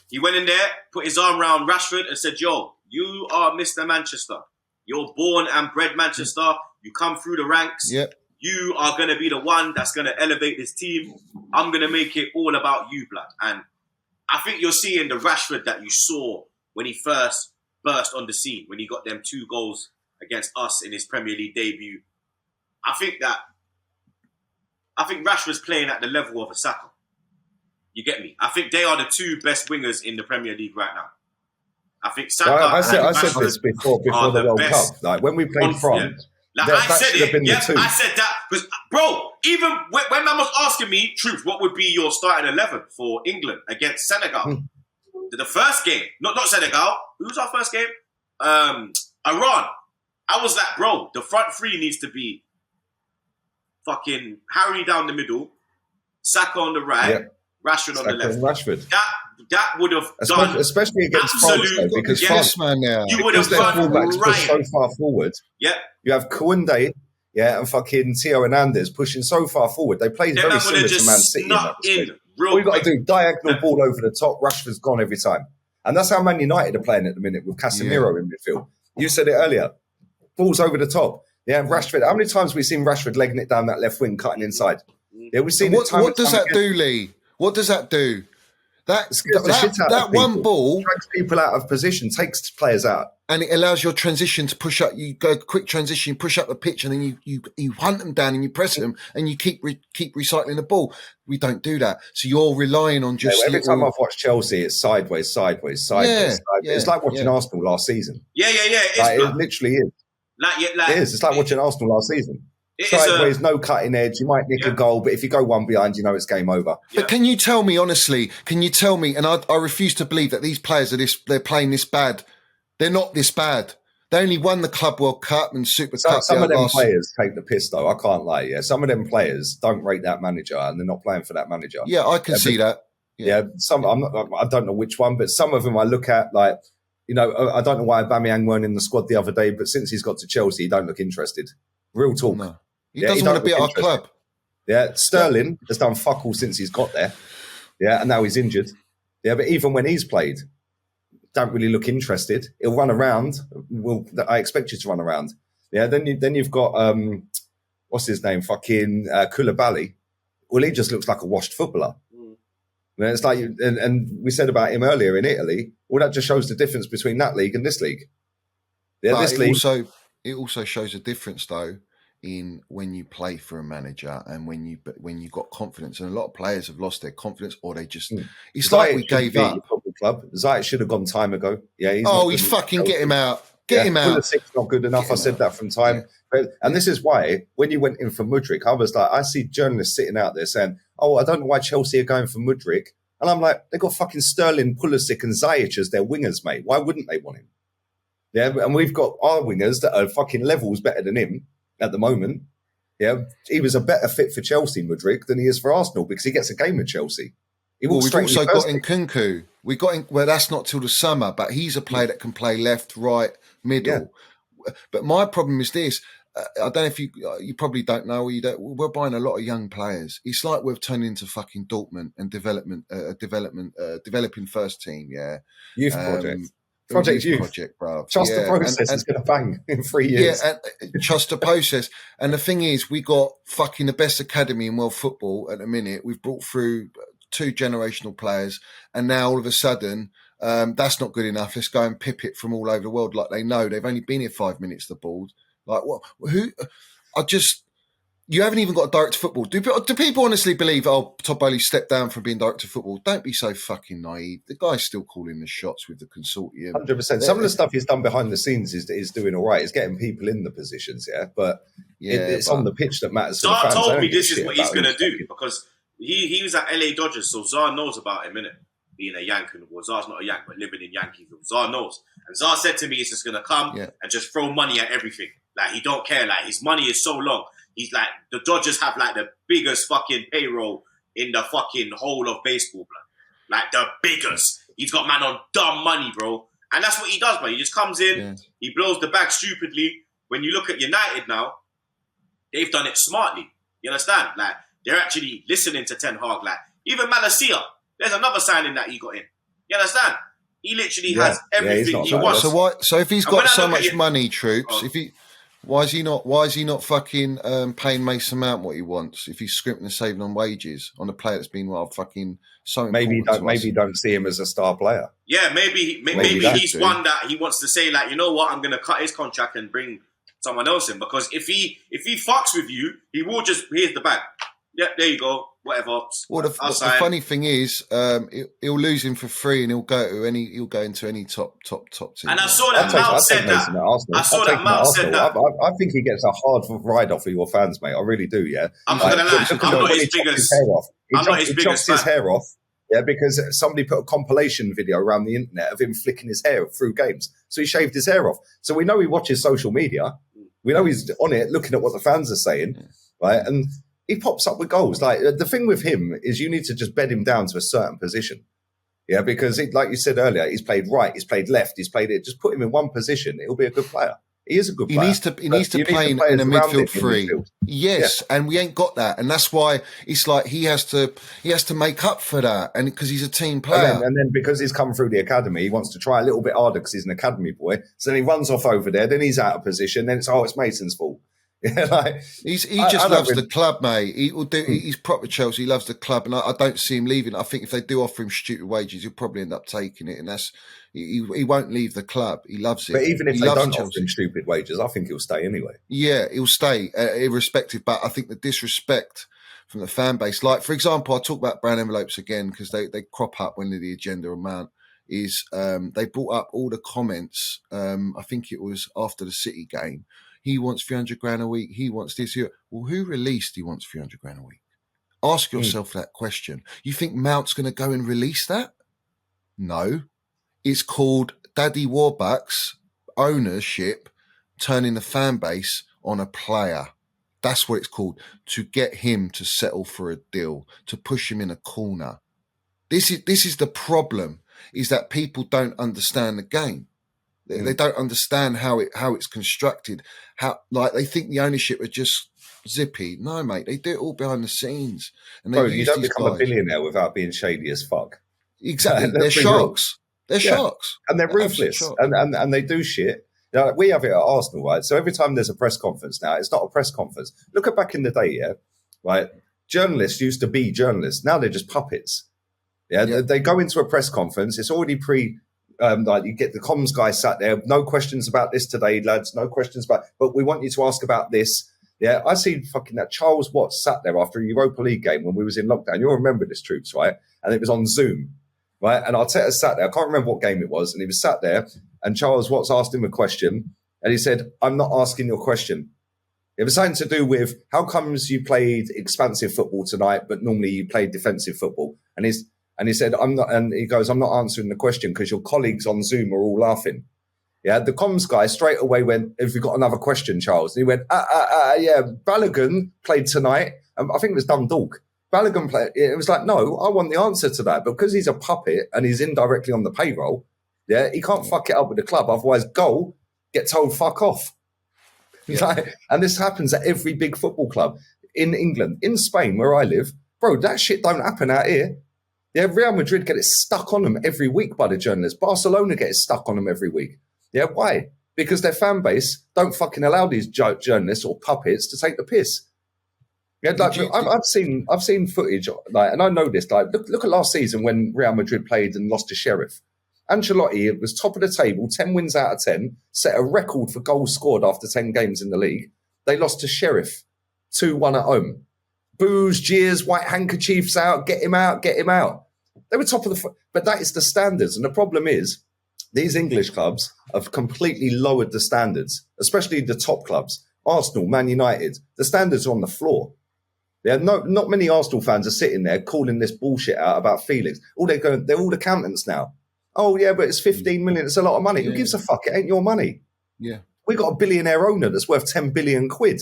He went in there, put his arm around Rashford and said, "Yo, you are Mr. Manchester. You're born and bred Manchester. You come through the ranks. Yep. You are going to be the one that's going to elevate this team. I'm going to make it all about you, blood." And I think you're seeing the Rashford that you saw when he first burst on the scene, when he got them 2 goals against us in his Premier League debut. I think Rashford's playing at the level of a Saka. You get me? I think they are the 2 best wingers in the Premier League right now. I think Saka. I said this before the World Cup. Like when we played France, Like That I said should have been it. the two. I said that because, bro, even when man was asking me, Troopz, what would be your starting 11 for England against Senegal? The first game, not Senegal. Who was our first game? Iran. I was like, bro, the front three needs to be fucking Harry down the middle, Saka on the right, Rashford on the left. Rashford. That would have done, especially against France, though, because France, man, now you would have their done fullbacks push so riot. far forward. Yeah, You have Koundé, and fucking Theo Hernandez pushing so far forward. They play very similar to Man City. All you got to do, diagonal ball over the top. Rashford's gone every time. And that's how Man United are playing at the minute with Casemiro in midfield. You said it earlier. Balls over the top. Yeah, Rashford. How many times have we seen Rashford legging it down that left wing, cutting inside? Yeah, we've seen it time What and does time that again. do, Lee? What does that do? That one ball drags people out of position, takes players out. And it allows your transition to push up. You go quick transition, you push up the pitch, and then you hunt them down and you press them, and you keep recycling the ball. We don't do that, so you're relying on just every time I've watched Chelsea, it's sideways. It's like watching Arsenal last season. Yeah. It literally is. It is. It's like watching Arsenal last season. Sideways, no cutting edge. You might nick a goal, but if you go one behind, you know it's game over. But can you tell me honestly? Can you tell me? And I refuse to believe that these players they're playing this bad. They're not this bad. They only won the Club World Cup and Super Cup. Some of them players take the piss, though. I can't lie. Yeah, some of them players don't rate that manager, and they're not playing for that manager. Yeah, I can see that. Yeah, I don't know which one, but some of them I look at like, I don't know why Aubameyang weren't in the squad the other day, but since he's got to Chelsea, he don't look interested. Real talk. No. He doesn't want to be at our club. Yeah, Sterling has done fuck all since he's got there. Yeah, and now he's injured. Yeah, but even when he's played, don't really look interested. He'll run around. I expect you to run around. Yeah, then you've got what's his name? Fucking Koulibaly. Well, he just looks like a washed footballer. And it's like, and we said about him earlier in Italy. Well, that just shows the difference between that league and this league. Yeah, but this league. It also shows a difference though in when you play for a manager and when you got confidence. And a lot of players have lost their confidence, or they just. It's like we gave up. Club. Zayt should have gone time ago. Yeah, he's fucking get him out. Get him out. Pulisic's not good enough. I said that from time. Yeah. And this is why when you went in for Mudryk, I was like, I see journalists sitting out there saying, "Oh, I don't know why Chelsea are going for Mudryk." And I'm like, they got fucking Sterling, Pulisic, and Ziyech as their wingers, mate. Why wouldn't they want him? Yeah, and we've got our wingers that are fucking levels better than him at the moment. Yeah, he was a better fit for Chelsea, Mudryk, than he is for Arsenal because he gets a game with Chelsea. We've also got Nkunku. Well, that's not till the summer, but he's a player that can play left, right, middle. Yeah. But my problem is this. I don't know if you probably don't know. We're buying a lot of young players. It's like we've turned into fucking Dortmund and developing first team. Yeah, youth project, bro. Trust the process is going to bang in 3 years. Yeah, and trust the process. And the thing is, we got fucking the best academy in world football at the minute. We've brought through 2 generational players, and now all of a sudden, that's not good enough. Let's go and pip it from all over the world like they know. They've only been here 5 minutes, the ball. Like what? Who? You haven't even got a director of football. Do people honestly believe, Todd Bowley stepped down from being director of football? Don't be so fucking naive. The guy's still calling the shots with the consortium. 100%. Some of the stuff he's done behind the scenes is doing all right. He's getting people in the positions, but it's on the pitch that matters. Zar told me this is what he's going to do because he was at LA Dodgers, so Zar knows about him, innit? Being a Yankee. Well, Zar's not a Yankee, but living in Yankeeville. Zar knows. And Zar said to me, he's just going to come and just throw money at everything. Like, he don't care. Like, his money is so long. He's like, the Dodgers have like the biggest fucking payroll in the fucking whole of baseball, bro. Like, the biggest. He's got man on dumb money, bro. And that's what he does, bro. He just comes in, he blows the bag stupidly. When you look at United now, they've done it smartly. You understand? Like, they're actually listening to Ten Hag. Like, even Malacia, there's another signing that he got in. You understand? He literally has everything he wants. So if he's got so much money, Troopz, why is he not fucking paying Mason Mount what he wants if he's scrimping and saving on wages on a player that's been fucking so important? Maybe don't see him as a star player. Yeah, maybe he's one that he wants to say, like, you know what, I'm going to cut his contract and bring someone else in, because if he fucks with you, he will just, here's the bag. Yeah, there you go. whatever. Well, the outside. funny thing is, he'll lose him for free, and he'll go into any top team. And I saw that Mount said that. I saw that Mount said that. I think he gets a hard ride off of your fans, mate. I really do. Yeah. I'm not gonna lie. I'm not his biggest. He chops his hair off. Yeah, because somebody put a compilation video around the internet of him flicking his hair through games. So he shaved his hair off. So we know he watches social media. We know he's on it, looking at what the fans are saying, right? And he pops up with goals. Like, the thing with him is you need to just bed him down to a certain position. Yeah, because like you said earlier, he's played right, he's played left, he's played it. Just put him in one position. He'll be a good player. He is a good player. He needs to play in a midfield three. Yes, yeah. And we ain't got that, and that's why it's like he has to make up for that, and because he's a team player. And then because he's come through the academy, he wants to try a little bit harder because he's an academy boy. So then he runs off over there. Then he's out of position. Then it's Mason's fault. Yeah, like, he just loves the club, mate. He will do. He's proper Chelsea. He loves the club, and I don't see him leaving. I think if they do offer him stupid wages, he'll probably end up taking it, and that's. He won't leave the club. He loves it. But even if they don't offer him stupid wages, I think he'll stay anyway. Yeah, he'll stay, irrespective. But I think the disrespect from the fan base, like, for example, I'll talk about brown envelopes again because they crop up when the agenda amount is they brought up all the comments. I think it was after the City game. He wants 300 grand a week. He wants this here. Well, who released he wants 300 grand a week? Ask yourself that question. You think Mount's going to go and release that? No. It's called Daddy Warbucks ownership turning the fan base on a player. That's what it's called, to get him to settle for a deal, to push him in a corner. This is the problem, is that people don't understand the game. They don't understand how it's constructed. How, like, they think the ownership are just zippy. No, mate, they do it all behind the scenes. And bro, you don't become a billionaire without being shady as fuck. Exactly, they're sharks. They're sharks. And they're ruthless. And they do shit. You know, we have it at Arsenal, right? So every time there's a press conference now, it's not a press conference. Look at back in the day, yeah? Right? Journalists used to be journalists. Now they're just puppets. Yeah? They go into a press conference. It's already like you get the comms guy sat there. No questions about this today, lads. No questions about, but we want you to ask about this. Yeah, I see fucking that Charles Watts sat there after a Europa League game when we was in lockdown. You'll remember this, Troopz, right? And it was on Zoom. Right, and Arteta sat there. I can't remember what game it was, and he was sat there. And Charles Watts asked him a question, and he said, "I'm not asking your question." It was something to do with how comes you played expansive football tonight, but normally you played defensive football. And he said, "I'm not." And he goes, "I'm not answering the question because your colleagues on Zoom are all laughing." Yeah, the comms guy straight away went, "Have you got another question, Charles?" And he went, yeah, Balogun played tonight. I think it was Dundalk. Balogun played. It was like, no, I want the answer to that. But because he's a puppet and he's indirectly on the payroll, yeah, he can't fuck it up with the club. Otherwise, get told fuck off. Yeah. Like, and this happens at every big football club in England, in Spain, where I live. Bro, that shit don't happen out here. Yeah, Real Madrid get it stuck on them every week by the journalists. Barcelona get it stuck on them every week. Yeah, why? Because their fan base don't fucking allow these journalists or puppets to take the piss. Yeah, like, I've seen footage, like, and I know this. Like, look at last season when Real Madrid played and lost to Sheriff. Ancelotti was top of the table, 10 wins out of 10, set a record for goals scored after 10 games in the league. They lost to Sheriff, 2-1 at home. Boos, jeers, white handkerchiefs out, get him out, get him out. They were top of the... But that is the standards. And the problem is, these English clubs have completely lowered the standards, especially the top clubs. Arsenal, Man United, the standards are on the floor. Not many Arsenal fans are sitting there calling this bullshit out about Felix. They're all accountants now. Oh, yeah, but it's 15 million. It's a lot of money. Yeah. Who gives a fuck? It ain't your money. Yeah. We got a billionaire owner that's worth 10 billion quid.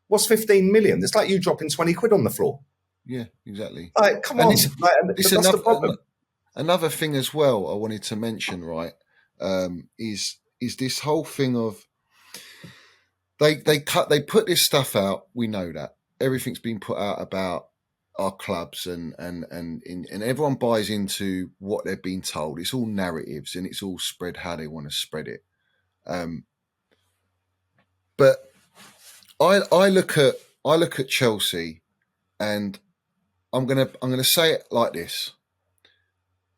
What's 15 million? It's like you dropping 20 quid on the floor. Yeah, exactly. Like, come on. That's the problem. Another thing as well I wanted to mention, right, is this whole thing of they put this stuff out. We know that. Everything's been put out about our clubs and everyone buys into what they're being told. It's all narratives and it's all spread how they want to spread it. But I look at Chelsea and I'm gonna say it like this.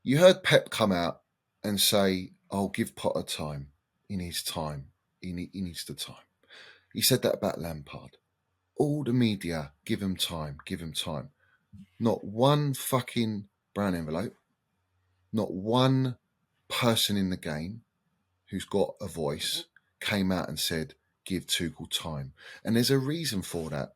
You heard Pep come out and say, "I'll give Potter time. He needs time. He needs the time." He said that about Lampard. All the media, give him time, give him time. not one fucking brown envelope, not one person in the game who's got a voice came out and said, give Tuchel time. And there's a reason for that.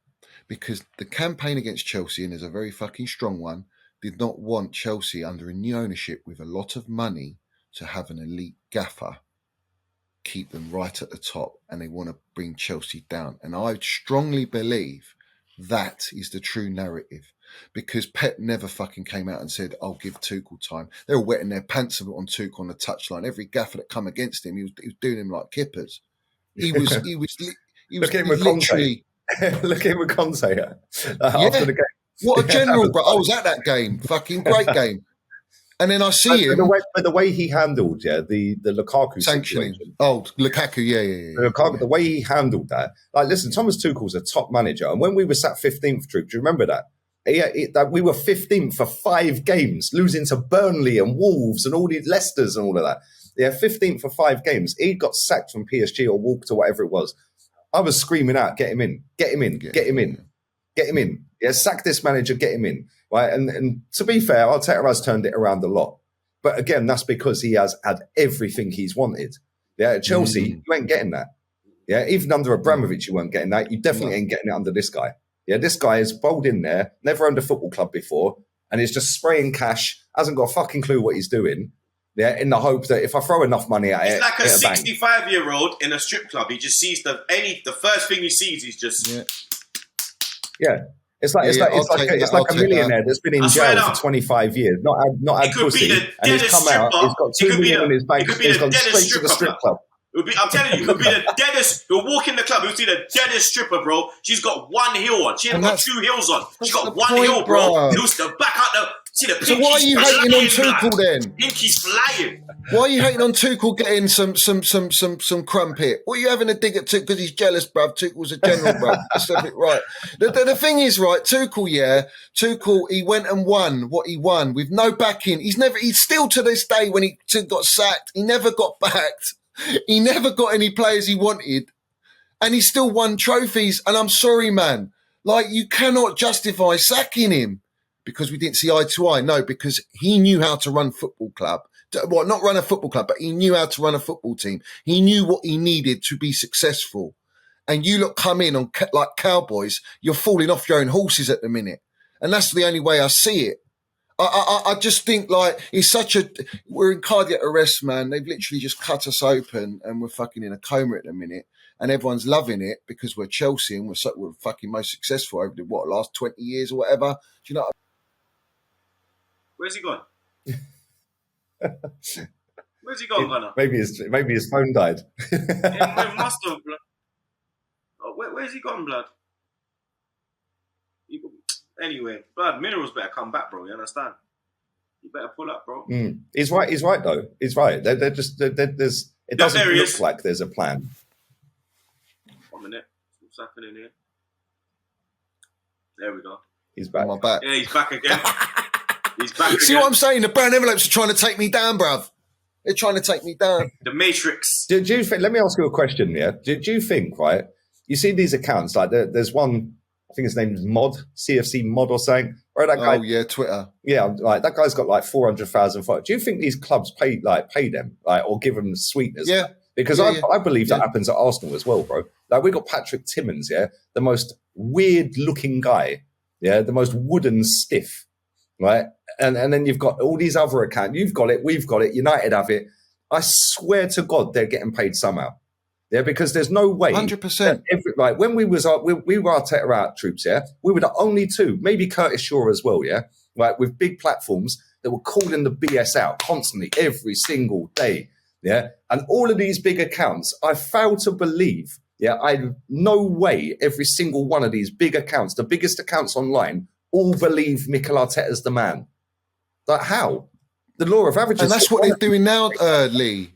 Because the campaign against Chelsea, and there's a very fucking strong one, did not want Chelsea under a new ownership with a lot of money to have an elite gaffer keep them right at the top, and they want to bring Chelsea down. And I strongly believe that is the true narrative, because Pep never fucking came out and said, I'll give Tuchel time. They were wetting their pants on Tuchel on the touchline. Every gaffer that come against him, he was doing him like kippers. He was Look at him with literally... Look at him with Conte after the game. What a general, bro. I was at that game. Fucking great game. And then I see him. But the way he handled, the Lukaku sanctioning. situation. Oh, Lukaku, yeah. The way he handled that. Like, listen, Thomas Tuchel's a top manager. And when we were sat 15th, Troop, do you remember that? We were 15th for 5 games, losing to Burnley and Wolves and all these Leicesters and all of that. Yeah, 15th for 5 games. He got sacked from PSG or walked or whatever it was. I was screaming out, get him in, get him in, get him in, get him in. Yeah, sack this manager, get him in. Right, and to be fair, Arteta has turned it around a lot. But again, that's because he has had everything he's wanted. Yeah, at Chelsea, you ain't getting that. Yeah, even under Abramovich, you weren't getting that. You definitely ain't getting it under this guy. Yeah, this guy is bowled in there, never owned a football club before, and is just spraying cash, hasn't got a fucking clue what he's doing. Yeah, in the hope that if I throw enough money at it, it's like a 65-year-old in a strip club. He just sees the first thing he sees is just It's like a millionaire that's been in jail for 25 years, not had pussy, and he's come out. He's got 2 million in his bank. He's gone straight to the strip club. I'm telling you, it could be the deadest. You'll walk in the club, you'll see the deadest stripper, bro. She's got 1 heel on. She hasn't got 2 heels on. She's got 1 heel, bro. Looks the back out the. See the. So why are you hating on Tuchel then? Pinky's flying. Why are you hating on Tuchel getting some crumpet? What are you having a dig at Tuchel because he's jealous, bruv? Tuchel's a general, bruv. That's it, right. The thing is, right, Tuchel, he went and won what he won with no backing. He's still to this day when he got sacked, he never got backed. He never got any players he wanted, and he still won trophies. And I'm sorry, man. Like, you cannot justify sacking him because we didn't see eye to eye. No, because he knew how to run football club. Well, not run a football club, but he knew how to run a football team. He knew what he needed to be successful. And you lot come in on like cowboys, you're falling off your own horses at the minute. And that's the only way I see it. I just think, like, we're in cardiac arrest, man. They've literally just cut us open and we're fucking in a coma at the minute. And everyone's loving it because we're Chelsea and we're fucking most successful over the, last 20 years or whatever. Do you know what Where's he gone? Where's he gone, Gunnar? Maybe his phone died. It must have, blood. Oh, where's he gone, blood? Anyway, blood, Minerals better come back, bro. You understand? You better pull up, bro. He's right. He's right, though. He's right. It doesn't look like there's a plan. 1 minute. What's happening here? There we go. He's back. I'm back. Yeah, he's back again. He's back again. See what I'm saying? The brown envelopes are trying to take me down, bruv. They're trying to take me down. The Matrix. Do you think? Let me ask you a question. Yeah. Do you think? Right. You see these accounts like there's one. I think his name is Mod, CFC Mod or something. Right, that guy. Oh yeah, Twitter. Yeah, like that guy's got like 400,000 followers. Do you think these clubs pay them, like, or give them sweeteners? Yeah, because I believe that happens at Arsenal as well, bro. Like, we got Patrick Timmins, the most weird looking guy, the most wooden stiff, right? And then you've got all these other accounts. You've got it, we've got it. United have it. I swear to God, they're getting paid somehow. Yeah, because there's no way. 100%. Like when we were Arteta out Troopz, we were the only two, maybe Curtis Shaw as well, right, with big platforms that were calling the BS out constantly, every single day, and all of these big accounts, I fail to believe, no way every single one of these big accounts, the biggest accounts online, all believe Mikel Arteta's the man. Like, how? The law of averages. And that's what they're doing now, Lee.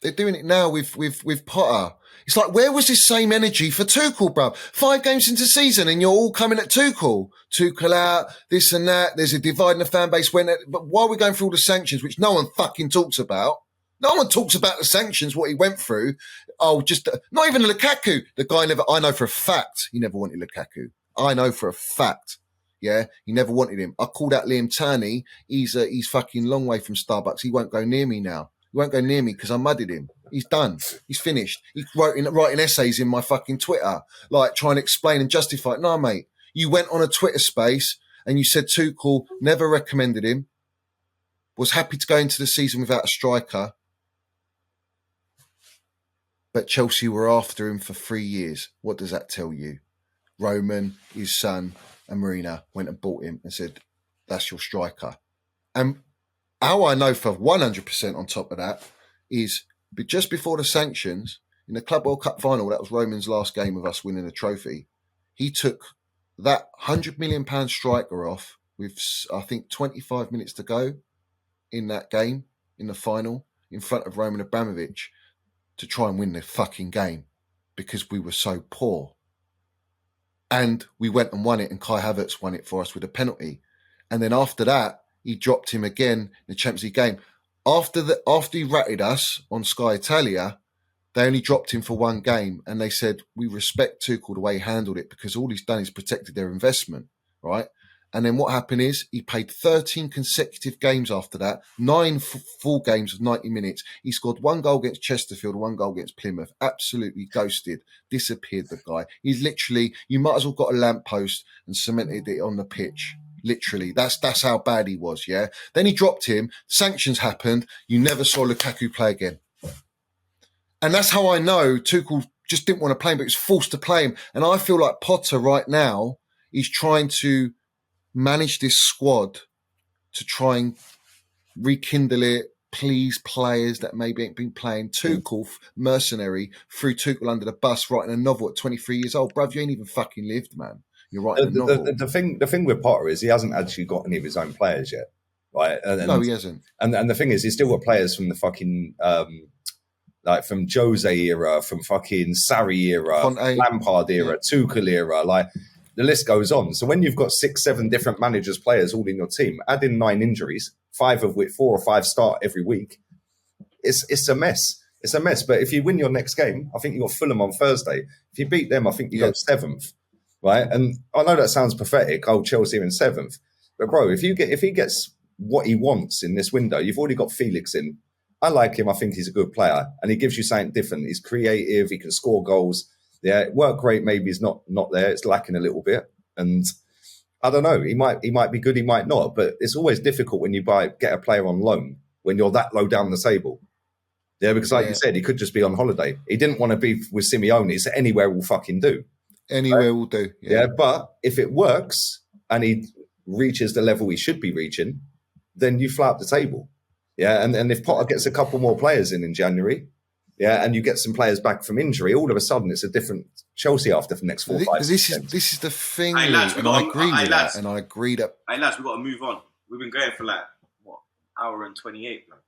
They're doing it now with Potter. It's like, where was this same energy for Tuchel, bruv? 5 games into season and you're all coming at Tuchel. Tuchel out, this and that. There's a divide in the fan base. But while we're going through all the sanctions, which no one fucking talks about, no one talks about the sanctions, what he went through. Oh, just not even Lukaku. The guy I know for a fact he never wanted Lukaku. I know for a fact. Yeah, he never wanted him. I called out Liam Turney. He's fucking long way from Starbucks. He won't go near me now. He won't go near me because I mudded him. He's done. He's finished. He's writing essays in my fucking Twitter, like trying to explain and justify it. No, mate. You went on a Twitter space and you said Tuchel never recommended him, was happy to go into the season without a striker, but Chelsea were after him for 3 years. What does that tell you? Roman, his son, and Marina went and bought him and said, that's your striker. And how I know for 100% on top of that is just before the sanctions, in the Club World Cup final, that was Roman's last game of us winning a trophy, he took that £100 million striker off with, I think, 25 minutes to go in that game, in the final, in front of Roman Abramovich to try and win the fucking game because we were so poor. And we went and won it, and Kai Havertz won it for us with a penalty. And then after that, he dropped him again in the Champions League game. After he ratted us on Sky Italia, they only dropped him for one game, and they said, we respect Tuchel the way he handled it because all he's done is protected their investment, right? And then what happened is he played 13 consecutive games after that, 9 full games of 90 minutes. He scored 1 goal against Chesterfield, 1 goal against Plymouth. Absolutely ghosted, disappeared the guy. He's literally, you might as well got a lamppost and cemented it on the pitch. Literally, that's how bad he was, yeah? Then he dropped him, sanctions happened, you never saw Lukaku play again. And that's how I know Tuchel just didn't want to play him, but he was forced to play him. And I feel like Potter right now is trying to manage this squad to try and rekindle it, please players that maybe ain't been playing. Tuchel, mercenary, threw Tuchel under the bus writing a novel at 23 years old. Bruv, you ain't even fucking lived, man. You're writing a novel. The thing with Potter is he hasn't actually got any of his own players yet, right? No, he hasn't. And the thing is, he's still got players from the fucking like from Jose era, from fucking Sarri era, Conte. Lampard era, Tuchel era, like the list goes on. So when you've got 6, 7 different managers, players all in your team, add in 9 injuries, 5 of which 4 or 5 start every week, it's a mess. It's a mess. But if you win your next game, I think you got Fulham on Thursday. If you beat them, I think you go 7th, right? And I know that sounds pathetic. Oh, Chelsea in 7th, but bro, if he gets what he wants in this window, you've already got Felix in. I like him. I think he's a good player, and he gives you something different. He's creative. He can score goals. Yeah, work rate maybe is not there. It's lacking a little bit, and I don't know. He might be good. He might not. But it's always difficult when you get a player on loan when you're that low down the table. Yeah, because like you said, he could just be on holiday. He didn't want to be with Simeone. So anywhere will fucking do. Anywhere will do. Yeah, but if it works and he reaches the level he should be reaching, then you fly up the table. Yeah, and if Potter gets a couple more players in January, yeah, and you get some players back from injury, all of a sudden it's a different Chelsea after the next 4 or 5 seasons. This is the thing, Hey, lads, and I agree with that. And I agree that. Hey lads, we've got to move on. We've been going for like what, hour and 28, man.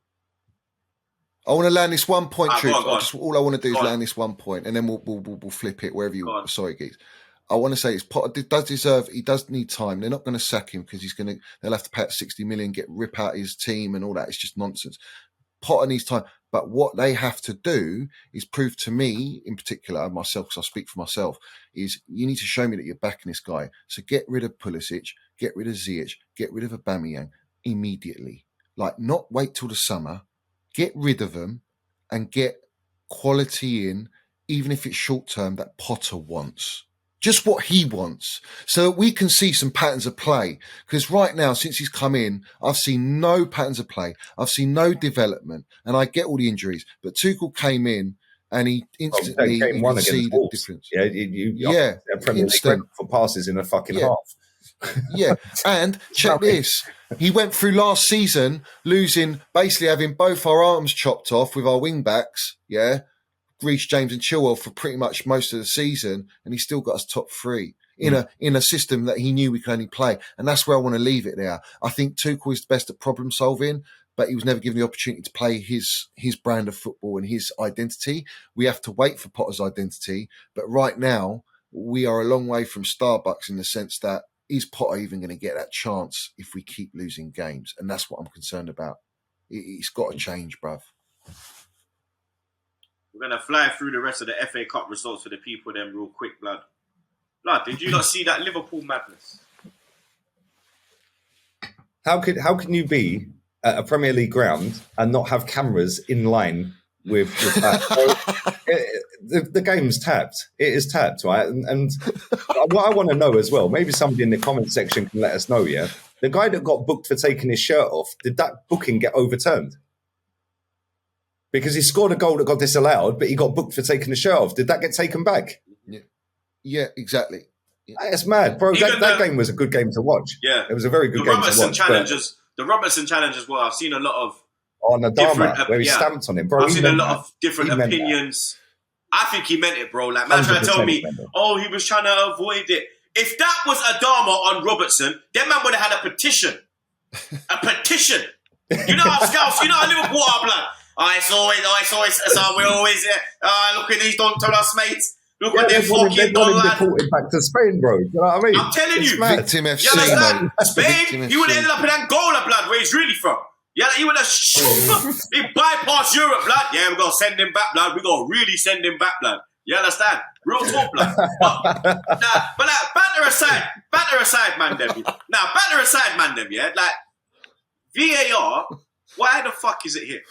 I want to land this one point, Go on, Troopz. All I want to do is land this one point, and then we'll flip it wherever you. Sorry, Geeks. I want to say this: Potter does deserve. He does need time. They're not going to sack him because they'll have to pay out 60 million, rip out his team, and all that. It's just nonsense. Potter needs time, but what they have to do is prove to me, in particular, myself, because I speak for myself, is you need to show me that you're backing this guy. So get rid of Pulisic, get rid of Ziyech, get rid of Aubameyang immediately. Like, not wait till the summer. Get rid of them and get quality in, even if it's short term, that Potter wants. Just what he wants, so that we can see some patterns of play. Because right now, since he's come in, I've seen no patterns of play. I've seen no development, and I get all the injuries. But Tuchel came in, and he instantly you can see the difference. Yeah, Premier League for passes in a fucking half. Yeah, and check this. He went through last season losing, basically having both our arms chopped off with our wing backs. Yeah. Reece James and Chilwell for pretty much most of the season, and he still got us top 3 in a system that he knew we could only play. And that's where I want to leave it there. I think Tuchel is the best at problem solving, but he was never given the opportunity to play his brand of football and his identity. We have to wait for Potter's identity, but right now we are a long way from Starbucks in the sense that is Potter even going to get that chance if we keep losing games? And that's what I'm concerned about. It's got to change, bruv. We're going to fly through the rest of the FA Cup results for the people then real quick, blood. Blood, did you not see that Liverpool madness? How can you be at a Premier League ground and not have cameras in line with that? So the game's tapped. It is tapped, right? And what I want to know as well, maybe somebody in the comment section can let us know, yeah? The guy that got booked for taking his shirt off, did that booking get overturned? Because he scored a goal that got disallowed, but he got booked for taking his shirt off. Did that get taken back? Yeah, exactly. Yeah. It's mad, bro. That game was a good game to watch. Yeah. It was a very good game to watch. The Robertson challenge as well. I've seen a lot of Nadama, where he stamped on him, bro. I've seen a lot of different opinions. I think he meant it, bro. Like, man trying to tell me, he was trying to avoid it. If that was Adama on Robertson, then man would have had a petition. A petition. You know how Scouts, you know how Liverpool are, blood. We're always, look at these, don't tell us, mates. Look what they're fucking done, lad. Deported back to Spain, bro. You know what I mean? I'm telling you. Victim FC, you understand? mate. Spain, he would have ended up in Angola, blood, where he's really from. Yeah, he would have he bypassed Europe, blood. Yeah, we're going to send him back, blood. We're going to really send him back, blood. You understand? Real talk, blood. But like, banter aside, man, them. Now, banter aside, man, them, yeah? Like, VAR, why the fuck is it here?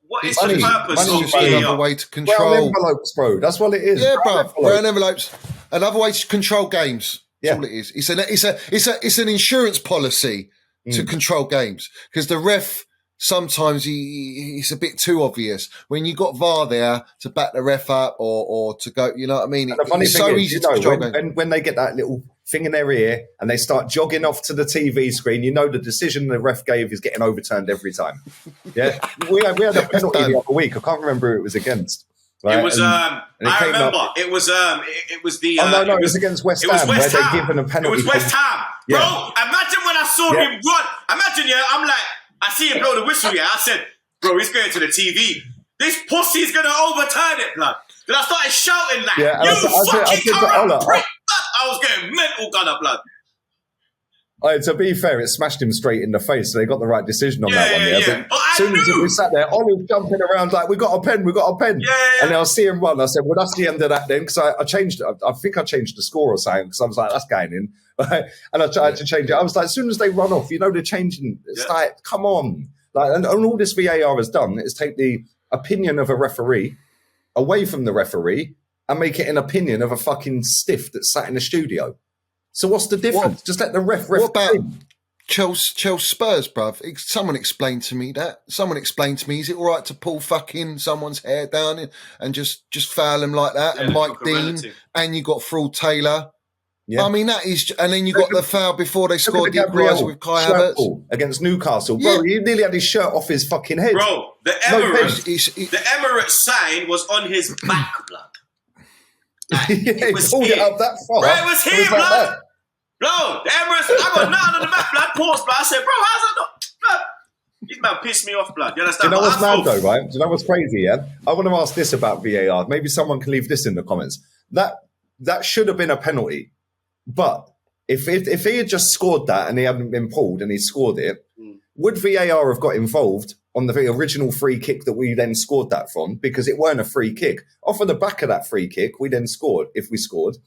What is the purpose of VAR? Another way to control envelopes, bro. That's what it is. Yeah, bro. Brown envelopes. Another way to control games. That's all it is. It's an insurance policy to control games, because the ref sometimes he's a bit too obvious when you got VAR there to back the ref up or to go. You know what I mean? And the funny thing is, you know, when they get that little thing in their ear and they start jogging off to the TV screen, you know the decision the ref gave is getting overturned every time. Yeah, we had a penalty the other week. I can't remember who it was against. Right? It was. I remember. It was. It was the. It was against West Ham. It was West Ham. Where they given a penalty. It was West Ham, bro. Imagine when I saw him run. Imagine, I'm like, I see him blow the whistle. Yeah, I said, bro, he's going to the TV. This pussy's gonna overturn it, blood. Then I started shouting like, "You fucking prick!" I was getting mental, gunner, blood. To be fair, it smashed him straight in the face, so they got the right decision on that one. Yeah. But as soon as we sat there, Olive jumping around like, we got a pen. Yeah. And then I see him run. I said, well, that's the end of that then, because I changed. I think I changed the score or something, because I was like, that's going in. And I tried to change it. I was like, as soon as they run off, you know, they're changing. It's like, come on. Like, and all this VAR has done is take the opinion of a referee away from the referee and make it an opinion of a fucking stiff that's sat in the studio. So what's the difference? Just let the ref. What about Chelsea Spurs, bruv? Someone explained to me that. Someone explained to me, is it all right to pull fucking someone's hair down and just foul him like that? And Mike Dean, and you got Fraud Taylor. Yeah. I mean, that is, and then you got the foul before they scored the equaliser with Kai Havertz against Newcastle. Bro, he nearly had his shirt off his fucking head. Bro, the Emirates sign was on his back, blood. Like, it was pulled it up that far. Bro, it was here, blood. Bro, the Emirates, I got nothing on the back, blood. Pause, blood. I said, bro, how's that not? Blood. These man pissed me off, blood. You understand? Do you know what's mad though, right? Do you know what's crazy, yeah? I want to ask this about VAR. Maybe someone can leave this in the comments. That should have been a penalty. But if he had just scored that and he hadn't been pulled and he scored it, would VAR have got involved on the original free kick that we then scored that from? Because it weren't a free kick. Off of the back of that free kick, we then scored, if we scored.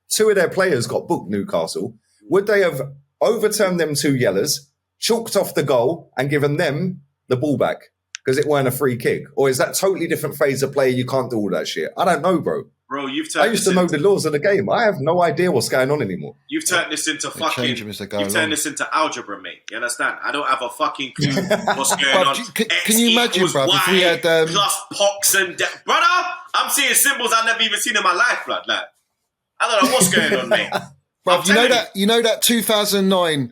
2 of their players got booked, Newcastle. Would they have overturned them 2 yellers, chalked off the goal and given them the ball back because it weren't a free kick? Or is that totally different phase of play? You can't do all that shit. I don't know, bro. Bro, I used to know the laws of the game. I have no idea what's going on anymore. You've turned this into this into algebra, mate. You understand? I don't have a fucking clue what's going on. Can you imagine, bro, if we had plus pox and brother? I'm seeing symbols I've never even seen in my life, blood. Like, I don't know what's going on, mate. Bro, you know that 2009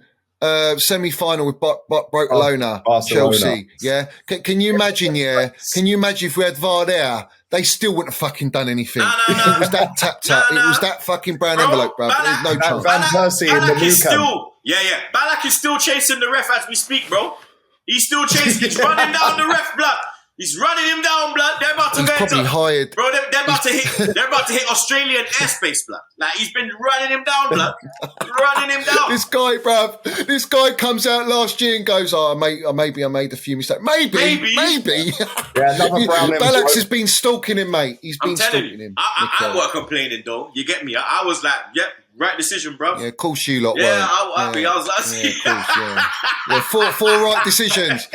semi-final with Barcelona, Chelsea. Yeah, can you imagine? Yeah, can you imagine if we had VAR there? They still wouldn't have fucking done anything. No. It was that tapped up. It was that fucking brown envelope, bro. There's no chance. Van Persie in the new camp. Ballack is still chasing the ref as we speak, bro. He's still chasing. He's running down the ref, blood. He's running him down, blood. They're about to He's probably hired. Bro, they're about to hit. They're about to hit Australian airspace, blood. Like, he's been running him down, blood. Running him down. This guy, bruv. This guy comes out last year and goes, maybe I made a few mistakes. Maybe. Yeah, another brown. Ballax has been stalking him, mate. He's been stalking him. I weren't complaining, though. You get me? I was like, yep, Right decision, bro. Yeah, of course you lot Yeah, weren't. I was like, Yeah, of course, yeah. Four right decisions.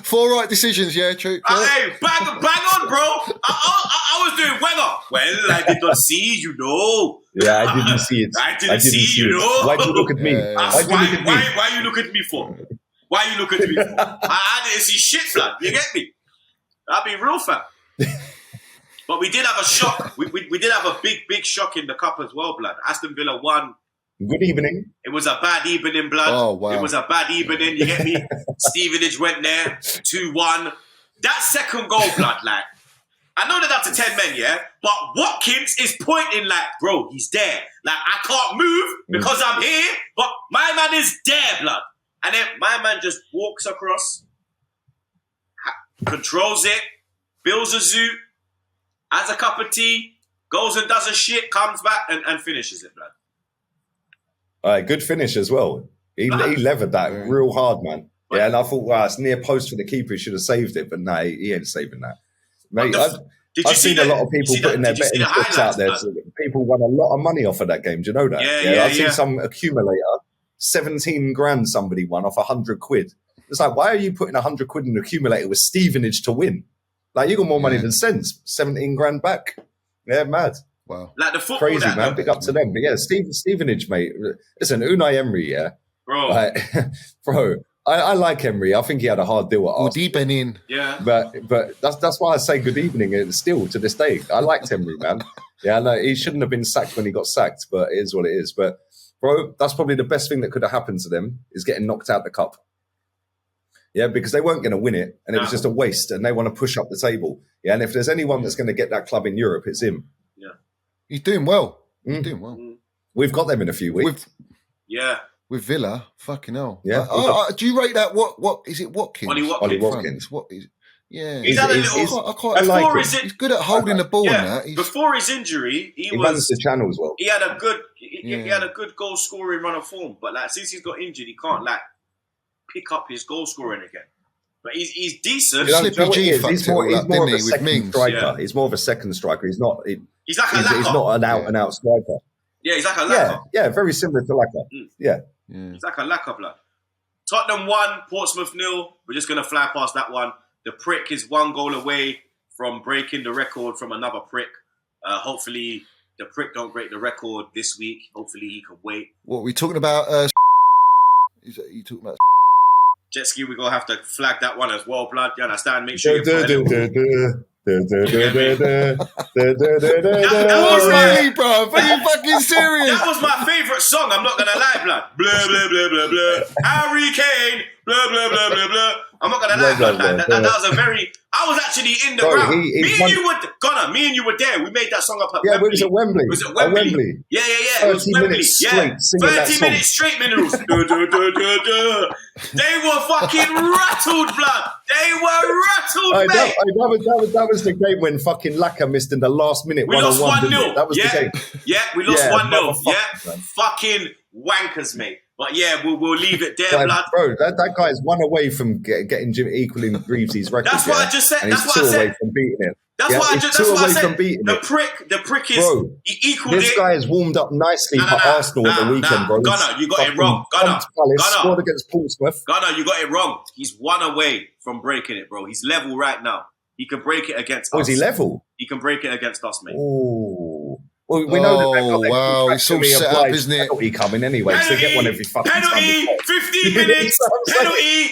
4 right decisions, yeah, true. Yeah. Hey, bang on, bro. I was doing weather. Well, I did not see, you know. Yeah, I didn't see it. I didn't see, you know. Why'd you look at me? Yeah. Why you look at me for? Why you look at me for? I didn't see shit, blood. You get me? I'll be real, fam. But we did have a shock. We did have a big shock in the cup as well, blood. Aston Villa won. Good evening. It was a bad evening, blood. Oh, wow. It was a bad evening, you get me? Stevenage went there, 2-1. That second goal, blood, like, I know that that's a 10 men, yeah? But Watkins is pointing like, bro, he's there. Like, I can't move because I'm here, but my man is there, blood. And then my man just walks across, controls it, builds a zoo, has a cup of tea, goes and does a shit, comes back and finishes it, blood. All right, good finish as well. He levered that real hard, man. Yeah, and I thought, wow, it's near post for the keeper. He should have saved it, but no, he ain't saving that. Mate, I've seen a lot of people putting their betting slips out there. So people won a lot of money off of that game. Do you know that? Yeah, I've seen some accumulator, 17 grand somebody won off 100 quid. It's like, why are you putting 100 quid in an accumulator with Stevenage to win? Like, you got more money than sense. 17 grand back. Yeah, mad. Wow. Like the football. Crazy, man. Big up to them. But yeah, Stevenage, mate. Listen, Unai Emery, yeah. Bro. Like, bro, I like Emery. I think he had a hard deal at Arsenal. Good evening. Yeah. But that's why I say good evening still to this day. I liked Emery, man. Yeah, no, he shouldn't have been sacked when he got sacked, but it is what it is. But, bro, that's probably the best thing that could have happened to them is getting knocked out the cup. Yeah, because they weren't going to win it, and it was just a waste, and they want to push up the table. Yeah, and if there's anyone that's going to get that club in Europe, it's him. Yeah. He's doing well. He's doing well. We've got them in a few weeks. With Villa, fucking hell. Yeah. Do you rate that? What is it? Watkins. Ollie Watkins. What is? Yeah. He's had a little. I quite like him. He's good at holding the ball. Yeah. And that. Before his injury, he runs the channels well. He had a good. He had a good goal scoring run of form, but like since he's got injured, he can't like pick up his goal scoring again. But he's decent. Slippy G he's more of a second striker. Yeah. He's more of a second striker. He's not. He's like a Lacquer. He's not an out and out striker. Yeah, he's like a Lacquer. Yeah, very similar to Lacquer. Yeah. He's like a Lacquer, blood. Tottenham 1, Portsmouth 0. We're just gonna fly past that one. The prick is 1 goal away from breaking the record from another prick. Hopefully, the prick don't break the record this week. Hopefully, he can wait. What are we talking about? You talking about? Jet ski, we're going to have to flag that one as well, blood. You understand? Make sure you put That was really, bro. Are you fucking serious? That was my favourite song. I'm not going to lie, blood. Blah, blah, blah, blah, blah. Harry Kane. Blah, blah, blah, blah, blah. I'm not going to lie, blood. That was a very... I was actually in the ground. Me and you were there. We made that song up at Wembley. Yeah, it was at Wembley. Was it Wembley? Yeah. It was 30 Wembley. minutes straight singing 30 minutes straight, Minerals. They were fucking rattled, blood. They were rattled, mate. That was the game when fucking Lacquer missed in the last minute. We lost 1-0. That was the game. Yeah, we lost 1-0. Yeah, fucking wankers, mate. But yeah, we'll leave it there, blood. Bro, that guy is 1 away from getting equaling Greaves's record. That's what I just said. And That's he's what I 2 said. away from beating it. That's what I said. The prick is bro, he equaled this guy has warmed up nicely for Arsenal at the weekend, bro. Gunnar, you got it wrong. Gunnar, scored against Portsmouth. Gunnar, you got it wrong. He's 1 away from breaking it, bro. He's level right now. He can break it against us. Is he level? He can break it against us, mate. Oh. Well, we know that they've got wow, it's all set up, isn't it? Penalty coming anyway, so they get one every fucking time. Penalty, 15 minutes, penalty,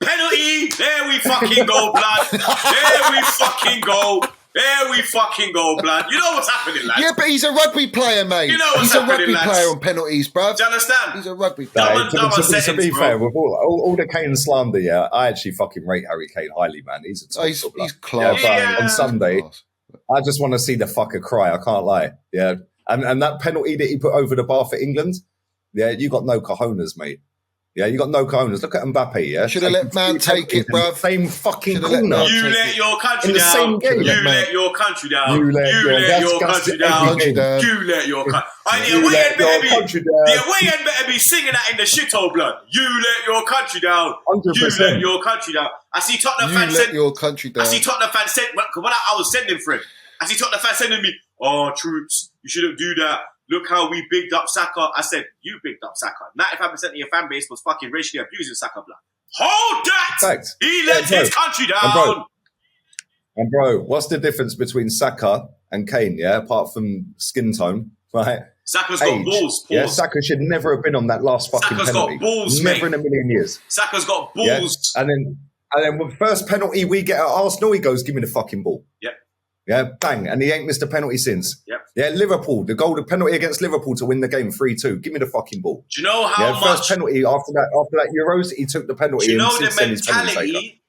penalty, there we fucking go, blood. There we fucking go. There we fucking go, blood. You know what's happening, lads. Yeah, but he's a rugby player, mate. You know what's he's a happening, rugby lads. player on penalties, bruv. Do you understand? He's a rugby Dumb player. To be fair, with all the Kane slander, yeah, I actually fucking rate Harry Kane highly, man. He's a top footballer. He's class. Yeah, but on Sunday, I just want to see the fucker cry. I can't lie. Yeah, and that penalty that he put over the bar for England, yeah, you got no cojones, mate. Yeah, you got no cojones. Look at Mbappe, yeah? Should have let man take it, bruv. Same fucking corner. You let your country in the down. same game. You let your country down. You let your country down. You let your country down. The away end better be singing that in the shithole, blood. You let your country down. 100%. You let your country down. I see Tottenham fans send your country down. I see Tottenham fans send when I was sending for him. I see Tottenham fans sending me, oh, Troopz, you shouldn't do that. Look how we bigged up Saka. I said, you bigged up Saka. 95% of your fan base was fucking racially abusing Saka, blood. Hold that! Facts. He let his country down. And bro, what's the difference between Saka and Kane, yeah? Apart from skin tone, right? Saka's got balls. Pause. Yeah, Saka should never have been on that last fucking Saka's penalty. got balls, never mate. in a million years. Saka's got balls. Yeah? And then with the first penalty we get at Arsenal, he goes, give me the fucking ball. Yep. Yeah, bang. And he ain't missed a penalty since. Yep. Yeah, Liverpool, the penalty against Liverpool to win the game 3-2. Give me the fucking ball. Do you know how much? First penalty after that Euros, he took the penalty. Do you know and the since then he's penalty taker. mentality?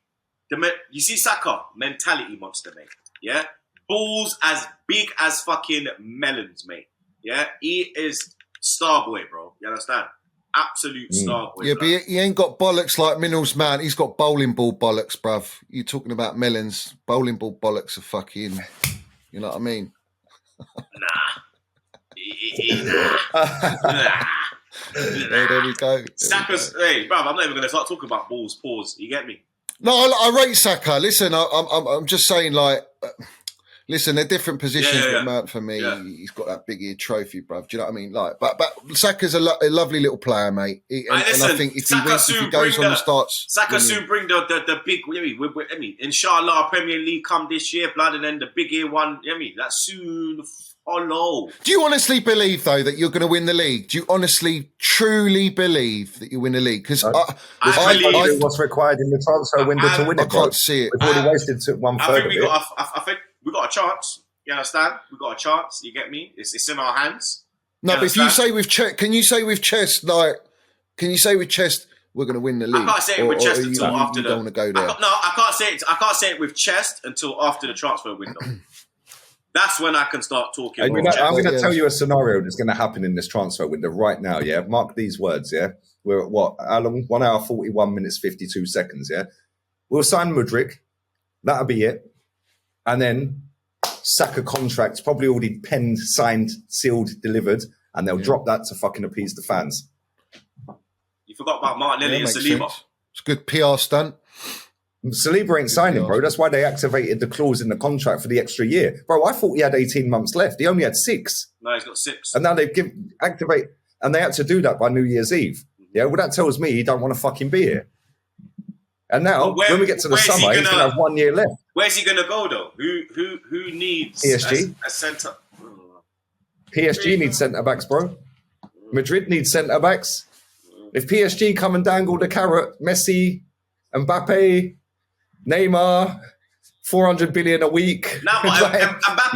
You see Saka, mentality monster, mate. Yeah? Balls as big as fucking melons, mate. Yeah? He is star boy, bro. You understand? Absolute star boy. Yeah, but he ain't got bollocks like Minerals, man. He's got bowling ball bollocks, bruv. You talking about melons? Bowling ball bollocks are fucking. You know what I mean? Nah. There we go. Saka's, hey, bruv, I'm not even going to start talking about balls. Pause. You get me? No, I rate Saka. Listen, I'm just saying, like, listen, they're different positions. But Mount for me, he's got that big ear trophy, bruv. Do you know what I mean? Like, but Saka's a lovely little player, mate. And I think if he goes on and starts, Saka soon bring the big. I mean, inshallah, Premier League come this year, blood, and then the big year one. I mean, that soon follow. Do you honestly believe though that you're going to win the league? Do you honestly, truly believe that you win the league? Because I believe what's required in the transfer window to win it. I can't see it. We've already wasted one third of it. I think we got a chance. You understand? We got a chance. You get me? It's in our hands. No, but if you say with chest, can you say with chest we're going to win the league? I can't say it with chest until after don't want to go there. I can't say it. I can't say it with chest until after the transfer window. That's when I can start talking. I'm going to tell you a scenario that's going to happen in this transfer window right now. Yeah, mark these words. Yeah, we're at what? How long? 1 hour 41 minutes 52 seconds. Yeah, we'll sign Mudryk. That'll be it, and then Saka contracts probably already penned, signed, sealed, delivered, and they'll drop that to fucking appease the fans. You forgot about Martinelli and Saliba. It's a good PR stunt. Saliba ain't signing, bro. That's why they activated the clause in the contract for the extra year. Bro, I thought he had 18 months left. He only had 6. No, he's got 6. And now they've activate, and they had to do that by New Year's Eve. Yeah, well, that tells me he don't want to fucking be here. And now, when we get to the summer, he's going to have 1 year left. Where's he going to go, though? Who needs PSG? a centre? PSG needs centre-backs, bro. Madrid needs centre-backs. If PSG come and dangle the carrot, Messi, Mbappe, Neymar, 400 billion a week. Now, Mbappe's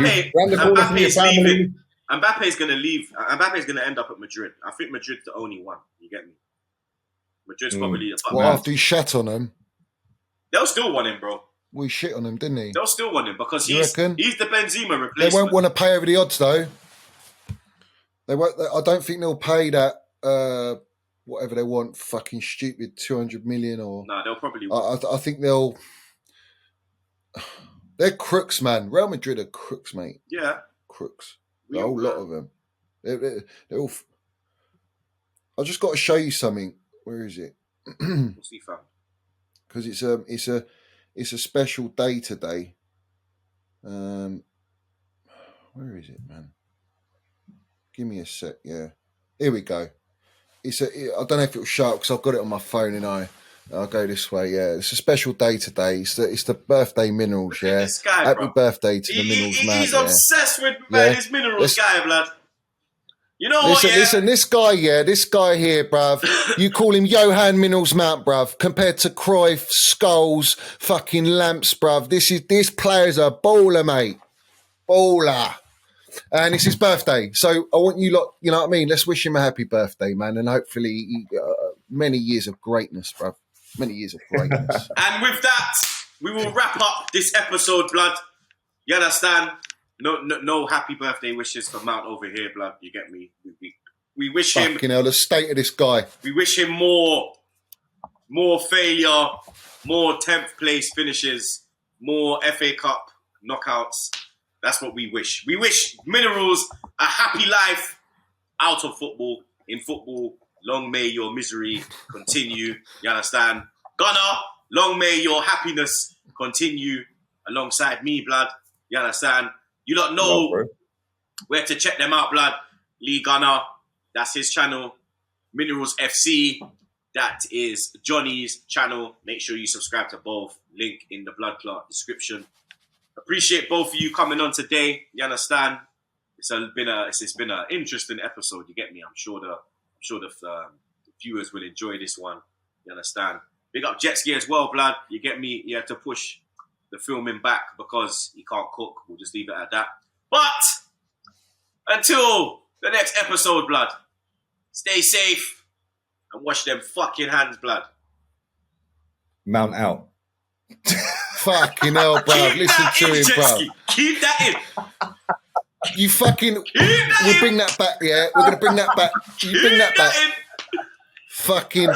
leaving. Mbappe's going to leave. Mbappe's going to end up at Madrid. I think Madrid's the only one. You get me? Madrid's probably... Well, after he shat on him. They'll still want him, bro. We shit on him, didn't he? They'll still want him because he's the Benzema replacement. They won't want to pay over the odds, though. They won't. I don't think they'll pay that... whatever they want, fucking stupid 200 million or... No, they'll probably... I think they'll... They're crooks, man. Real Madrid are crooks, mate. Yeah. Crooks. A whole lot of them. They're all... I just got to show you something. Where is it? What's he found? Because it's a special day today. Where is it, man? Give me a sec, yeah. Here we go. I don't know if it'll show up because I've got it on my phone and I'll go this way. Yeah, it's a special day today. It's the birthday Minerals. Yeah, this guy, happy birthday to the Minerals man. He's obsessed with this Minerals guy, blood. You know listen, this guy here, bruv. You call him Johan Minerals Mount, bruv. Compared to Cruyff, Scholes, fucking Lamps, bruv. This player's a baller, mate. Baller. And it's his birthday. So I want you lot, you know what I mean? Let's wish him a happy birthday, man. And hopefully many years of greatness, bruv. Many years of greatness. And with that, we will wrap up this episode, blood. You understand? No happy birthday wishes for Mount over here, blood. You get me? We wish him... Fucking hell, the state of this guy. We wish him more failure, more 10th place finishes, more FA Cup knockouts. That's what we wish. We wish Minerals a happy life out of football. In football, long may your misery continue. You understand? Gunnar, long may your happiness continue alongside me, blood. You understand? You don't know. Where to check them out, blood? Lee Gunner, that's his channel. Minerals FC, that is Johnny's channel. Make sure you subscribe to both. Link in the blood clot description. Appreciate both of you coming on today. You understand? It's been an interesting episode. You get me? I'm sure the viewers will enjoy this one. You understand? Big up Jet Ski as well, blood. You get me? You have to push the filming back because he can't cook. We'll just leave it at that. But until the next episode, blood, stay safe and wash them fucking hands, blood. Mount out. Fucking hell, bruv. Listen to him, bruv. Keep that in. You fucking... We'll bring that back, yeah? We're going to bring that back. You bring that back. In. Fucking...